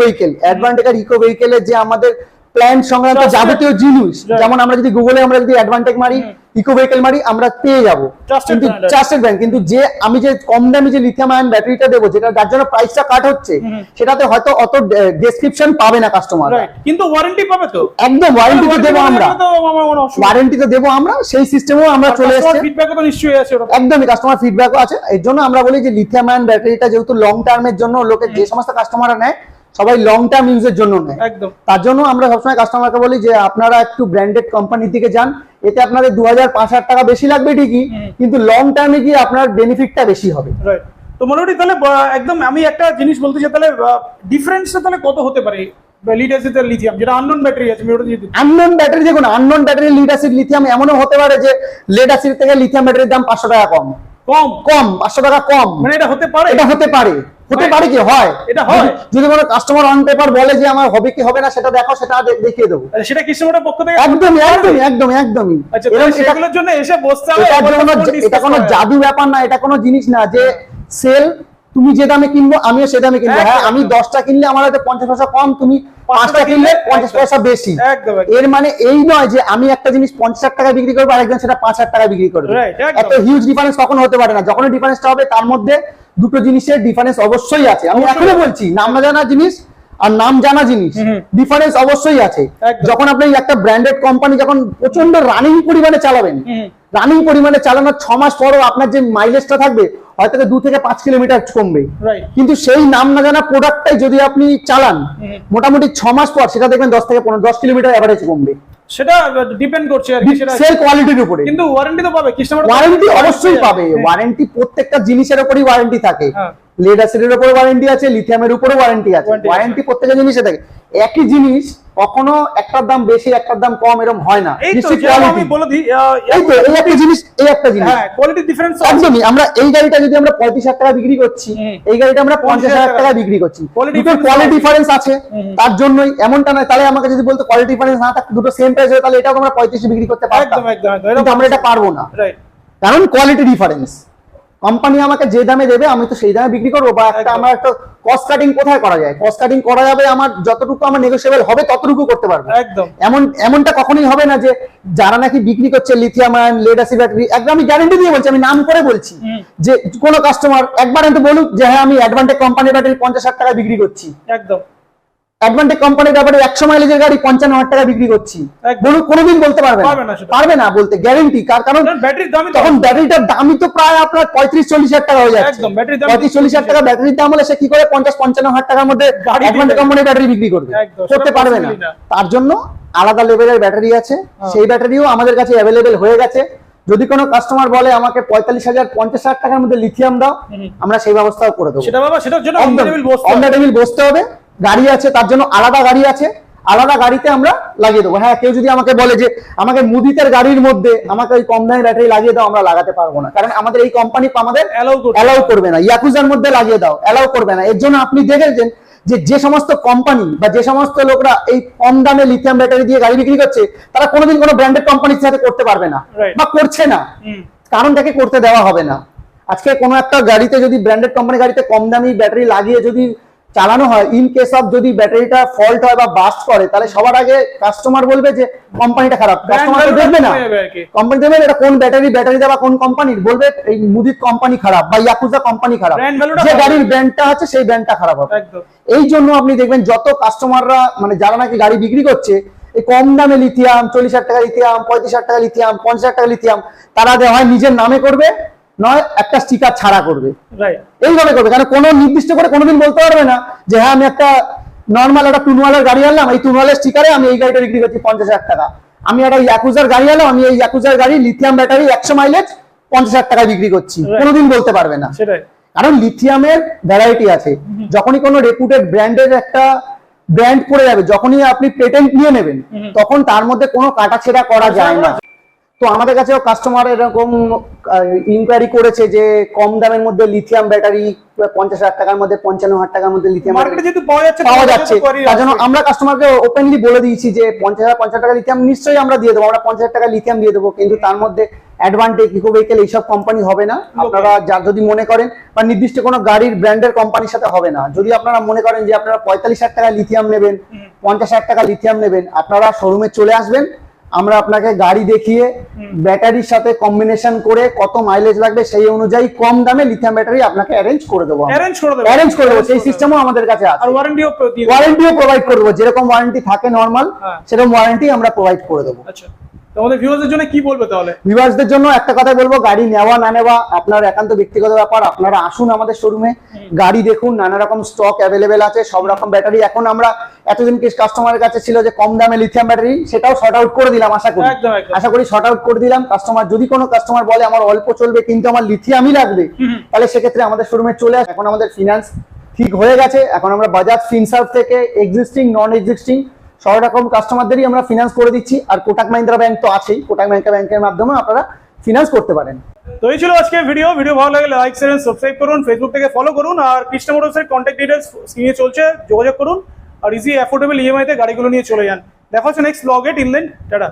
ভেহিকেলের যে আমাদের প্ল্যান সংক্রান্ত যাবতীয় জিনিস, যেমন আমরা যদি গুগলে আমরা যদি অ্যাডভান্টেজ মারি, ইকো ভেহিকল মারি, আমরা পেয়ে যাবো কিন্তু ট্রাস্টেড ব্র্যান্ড। কিন্তু যে আমি যে কম দামি যে লিথিয়াম আয়ন ব্যাটারিটা দেবো, যেটা যার জন্য প্রাইসটা কাট হচ্ছে, সেটাতে হয়তো অত ডেসক্রিপশন পাবে না কাস্টমার, কিন্তু ওয়ারেন্টি পাবে তো। একদম ওয়ারেন্টি তো দেবো আমরা, সেই সিস্টেমেও আমরা চলে এসেছি। ফিডব্যাকও তো নিশ্চয়ই আছে, একদমই কাস্টমার ফিডব্যাকও আছে। এর জন্য আমরা বলি যে লিথিয়াম আয়ন ব্যাটারিটা যেহেতু লং টার্মের জন্য লোকে যে সমস্ত কাস্টমাররা নেয়, সবাই লং টার্ম ইউজের জন্য নেয়। একদম। তার জন্য আমরা সবসময় কাস্টমারকে বলি যে আপনারা একটু ব্র্যান্ডেড কোম্পানির দিকে যান, এতে আপনাদের 2000-5000 টাকা বেশি লাগবে ঠিকই, কিন্তু লং টার্মে গিয়ে আপনার বেনিফিটটা বেশি হবে। রাইট। তো মোটামুটি তাহলে একদম আমি একটা জিনিস বলতে চাই, তাহলে ডিফারেন্সটা তাহলে কত হতে পারে লিড অ্যাসিড আর লিথিয়াম, যেটা আননোন ব্যাটারি আছে? আননোন ব্যাটারি, দেখুন unknown battery lead acid lithium এমনও হতে পারে যে লেড অ্যাসিড থেকে লিথিয়াম ব্যাটারির দাম 500 টাকা কম, 500 টাকা কম। মানে এটা হতে পারে? এটা হতে পারে, কি হয় এটা হয়। যদি কোনো কাস্টমার অন পেপার বলে যে আমার হবে কি হবে না সেটা দেখো, সেটা দেখিয়ে দেবো। সেটা কৃষ্ণমোটর পক্ষ থেকে একদমই। আচ্ছা, সেগুলোর জন্য এসে বসতে হবে? এটা কোনো জাদু ব্যাপার না, এটা কোনো জিনিস না যে সেল তুমি যে দামে কিনবো আমিও সে দামে কিনবো। হ্যাঁ, আমি 10টা কিনলে আমার হাতে 50 পয়সা কম, তুমি 5টা কিনলে 50 পয়সা বেশি। এর মানে এই নয় যে আমি একটা জিনিস 50,000 টাকা বিক্রি করবো আর একজন সেটা 5,000 টাকা বিক্রি করবে। এত হিউজ ডিফারেন্স কখনো হতে পারে না। যখন ডিফারেন্সটা হবে তার মধ্যে দুটো জিনিসের ডিফারেন্স অবশ্যই আছে। আমি এখনো বলছি, নাম না জানা জিনিস আর নাম জানা জিনিস ডিফারেন্স অবশ্যই আছে। যখন আপনি একটা ব্র্যান্ডেড কোম্পানি যখন প্রচন্ড রানিং পরিমাণে চালাবেন, রানিং পরিমাণে চালানোর 6 মাস পরও আপনার যে মাইলেজটা থাকবে হয়তো 2 থেকে 5 কিলোমিটার কমবে, কিন্তু সেই নাম না জানা প্রোডাক্টটাই যদি আপনি চালান মোটামুটি 6 মাস পর সেটা দেখবেন 10 থেকে 10 কিলোমিটার এভারেজ কমবে। সেটা ডিপেন্ড করছে আর কি, সেটা সেল কোয়ালিটির উপরে। কিন্তু ওয়ারেন্টি তো পাবে কৃষ্ণমোটর? ওয়ারেন্টি অবশ্যই পাবে। ওয়ারেন্টি প্রত্যেকটা জিনিসের উপরই ওয়ারেন্টি থাকে। লেড অ্যাসিডের উপর ওয়ারেন্টি আছে, লিথিয়ামের উপরও ওয়ারেন্টি আছে। ওয়ারেন্টি প্রত্যেকটা জিনিসে থাকে। একই জিনিস কখনো একটার দাম বেশি একটার দাম কম এরকম হয় না। আমি বলে দিই, এই একটা জিনিস হ্যাঁ, কোয়ালিটি ডিফারেন্স একদমই। আমরা এই গাড়িটা যদি আমরা 35,000 টাকা বিক্রি করছি, এই গাড়িটা আমরা 50,000 টাকা বিক্রি করছি, কোয়ালিটি ডিফারেন্স আছে। তার জন্যই এমনটা নয় তাহলে আমাকে যদি বলতো কোয়ালিটি ডিফারেন্স না থাকতো, দুটো সেম প্রাইস হয়, তাহলে এটাও আমরা 35 বিক্রি করতে পারতাম। কিন্তু আমরা এটা পারবো না, কারণ কোয়ালিটি ডিফারেন্স। কোম্পানি আমাকে যে দামে দেবে আমি তো সেই দামে বিক্রি করবো। বা আমার একটা কস্ট কাটিং কোথায় করা যায়? কস্ট কাটিং করা যাবে আমার যতটুকু আমার নেগোশিয়েবল হবে ততটুকু করতে পারবো। একদম। এমনটা কখনোই হবে না যে যারা নাকি বিক্রি করছে lithium ion lead acid battery, একদম আমি গ্যারান্টি দিয়ে বলছি, আমি নাম করে বলছি যে কোনো কাস্টমার একবার কিন্তু বলুক যে হ্যাঁ আমি অ্যাডভান্টেজ কোম্পানির ব্যাটারি 50,000 টাকা বিক্রি করছি। একদম। অ্যাডভান্টেজ কোম্পানির ব্যাটারি 100 মাইলেজের গাড়ি 55,000 টাকা বিক্রি করছি, বলুক কোনোদিন বলতে পারবে না বলতে গ্যারান্টি। কারণ ব্যাটারির দাম তখন ব্যাটারিটার দামই তো প্রায় আপনার 35-40,000 টাকা হয়ে যাচ্ছে। 35-40,000 টাকা ব্যাটারির দাম হলে সে কি করে 50-55,000 টাকার মধ্যে অ্যাডভান্টেজ কোম্পানির ব্যাটারি বিক্রি করবে? করতে পারবে না। তার জন্য আলাদা লেভেলের ব্যাটারি আছে, সেই ব্যাটারিও আমাদের কাছে অ্যাভেলেবেল হয়ে গেছে। যদি কোনো কাস্টমার বলে আমাকে 45,000-50,000 টাকার মধ্যে লিথিয়াম দাও, আমরা সেই ব্যবস্থাও করে দেবো। সেটার জন্য অন দ্য টেবিল বসতে হবে। গাড়ি আছে, তার জন্য আলাদা গাড়ি আছে, আলাদা গাড়িতে আমরা লাগিয়ে দেবো। হ্যাঁ, কেউ যদি আমাকে বলে যে আমাকে মুদিতের গাড়ির মধ্যে আমাকে ওই কম দামি ব্যাটারি লাগিয়ে দাও, আমরা লাগাতে পারবো না, কারণ আমাদের এই কোম্পানি আমাদের অ্যালাউ করবে না। ইয়াকুজার মধ্যে লাগিয়ে দাও, অ্যালাউ করবে না। এর জন্য আপনি দেখেছেন যে সমস্ত কোম্পানি বা যে সমস্ত লোকরা এই কম দামে লিথিয়াম ব্যাটারি দিয়ে গাড়ি বিক্রি করছে, তারা কোনোদিন কোনো ব্র্যান্ডেড কোম্পানির সাথে করতে পারবে না বা করছে না, কারণ তাকে করতে দেওয়া হবে না। আজকে কোনো একটা গাড়িতে যদি ব্র্যান্ডেড কোম্পানি গাড়িতে কম দামি ব্যাটারি লাগিয়ে যদি চালানো হয়, ইন কেস অফ যদি ব্যাটারিটা ফল্ট হয় বা বাস্ট করে, তাহলে সবার আগে কাস্টমার বলবে যে কোম্পানিটা খারাপ। কাস্টমার তো দেখবে না, কোম্পানি দেখবে এটা কোন ব্যাটারি দেওয়া কোন কোম্পানির, বলবে এই মুদিত কোম্পানি খারাপ বা ইয়াকুজা কোম্পানি খারাপ, যে গাড়ির ব্র্যান্ডটা আছে সেই ব্র্যান্ডটা খারাপ হবে। এই জন্য আপনি দেখবেন যত কাস্টমাররা মানে যারা নাকি গাড়ি বিক্রি করছে এই কম দামে লিথিয়াম 40,000 টাকা লিথিয়াম, 35,000 টাকা লিথিয়াম, 50,000 টাকা লিথিয়াম, তারা হয় নিজের নামে করবে, নয় একটা স্টিকার ছাড়া করবে। এইভাবে করবে, কারণ কোনো নির্দিষ্ট করে কোনোদিন বলতে পারবে না যে হ্যাঁ আমি একটা নর্মাল একটা টুনওয়ালার গাড়ি আনলাম, এই টুনওয়ালের স্টিকারে আমি এই গাড়িটা বিক্রি করছি 50,000 টাকা। আমি একটা ইয়াকুজার গাড়ি আনলাম, আমি এই ইয়াকুজার গাড়ি লিথিয়াম ব্যাটারি 100 মাইলেজ 50,000 টাকা বিক্রি করছি, কোনোদিন বলতে পারবে না। কারণ লিথিয়ামের ভ্যারাইটি আছে। যখনই কোনো রেপুটেড ব্র্যান্ডের একটা ব্র্যান্ড পড়ে যাবে, যখনই আপনি পেটেন্ট নিয়ে নেবেন, তখন তার মধ্যে কোনো কাটাছেড়া করা যায় না। তো আমাদের কাছেও কাস্টমার এরকম ইনকোয়ারি করেছে যে কম দামের মধ্যে লিথিয়াম ব্যাটারি 50,000 টাকার মধ্যে 55,000 টাকার মধ্যে লিথিয়াম পাওয়া যাচ্ছে। তার জন্য আমরা কাস্টমারকে ওপেনলি বলে দিয়েছি যে 50,000 টাকা লিথিয়াম নিশ্চয়ই আমরা দিয়ে দেবো, আমরা 50,000 টাকা লিথিয়াম দিয়ে দেবো, কিন্তু তার মধ্যে অ্যাডভান্টেজ, ইকো ভেহিকেল এইসব কোম্পানি হবে না। আপনারা যদি মনে করেন বা নির্দিষ্ট কোনো গাড়ির ব্র্যান্ডের কোম্পানির সাথে হবে না, যদি আপনারা মনে করেন যে আপনারা 45,000 টাকা লিথিয়াম নেবেন, 50,000 টাকা লিথিয়াম নেবেন, আপনারা শোরুমে চলে আসবেন, আমরা আপনাকে গাড়ি দেখিয়ে ব্যাটারির সাথে কম্বিনেশন করে কত মাইলেজ লাগবে সেই অনুযায়ী কম দামে লিথিয়াম ব্যাটারি আপনাকে অ্যারেঞ্জ করে দেবো। সেই সিস্টেমও আমাদের কাছে আছে, আর ওয়ারেন্টিও প্রোভাইড করবো। যেরকম ওয়ারেন্টি থাকে নরমাল, সেরকম ওয়ারেন্টি আমরা প্রোভাইড করে দেবো। আমাদের ভিউয়ারদের জন্য কি বলবে তাহলে? ভিউয়ার্সদের জন্য একটা কথা বলবো, গাড়ি নেওয়া না নেওয়া আপনার একান্ত ব্যক্তিগত ব্যাপার। আপনারা আসুন আমাদের শোরুমে, গাড়ি দেখুন, নানা রকম স্টক অ্যাভেলেবেল আছে, সব রকম ব্যাটারি। এখন আমরা এতদিন কাস্টমারের কাছে ছিল যে কম দামে লিথিয়াম ব্যাটারি, সেটাও শর্ট আউট করে দিলাম। আশা করি শর্ট আউট করে দিলাম। কাস্টমার যদি কোনো কাস্টমার বলে আমার অল্প চলবে কিন্তু আমার লিথিয়ামই লাগবে, তাহলে সেক্ষেত্রে আমাদের শোরুমে চলে আসে। এখন আমাদের ফিনান্স ঠিক হয়ে গেছে, এখন আমরা বাজাজ ফিনসার্ভ থেকে এক্সিস্টিং নন এক্সিস্টিং সব রকম কাস্টমারদেরই আমরা ফিনান্স করে দিচ্ছি। আর কোটাক মাহিন্দ্রা ব্যাংক তো আছেই, কোটাক মাহিন্দ্রা ব্যাংকের মাধ্যমে আপনারা ফিনান্স করতে পারেন। তো এই ছিল আজকে ভিডিও ভালো লাগলে লাইক শেয়ার এন্ড সাবস্ক্রাইব করুন, ফেসবুক থেকে ফলো করুন, আর কৃষ্ণা মোটরসের কন্ট্যাক্ট ডিটেইলস স্ক্রিনে চলছে, যোগাযোগ করুন আর ইজি অ্যাফোর্ডেবল ইএমআই তে গাড়িগুলো নিয়ে চলে যান। দেখা হচ্ছে নেক্সট ব্লগে। Till then tata.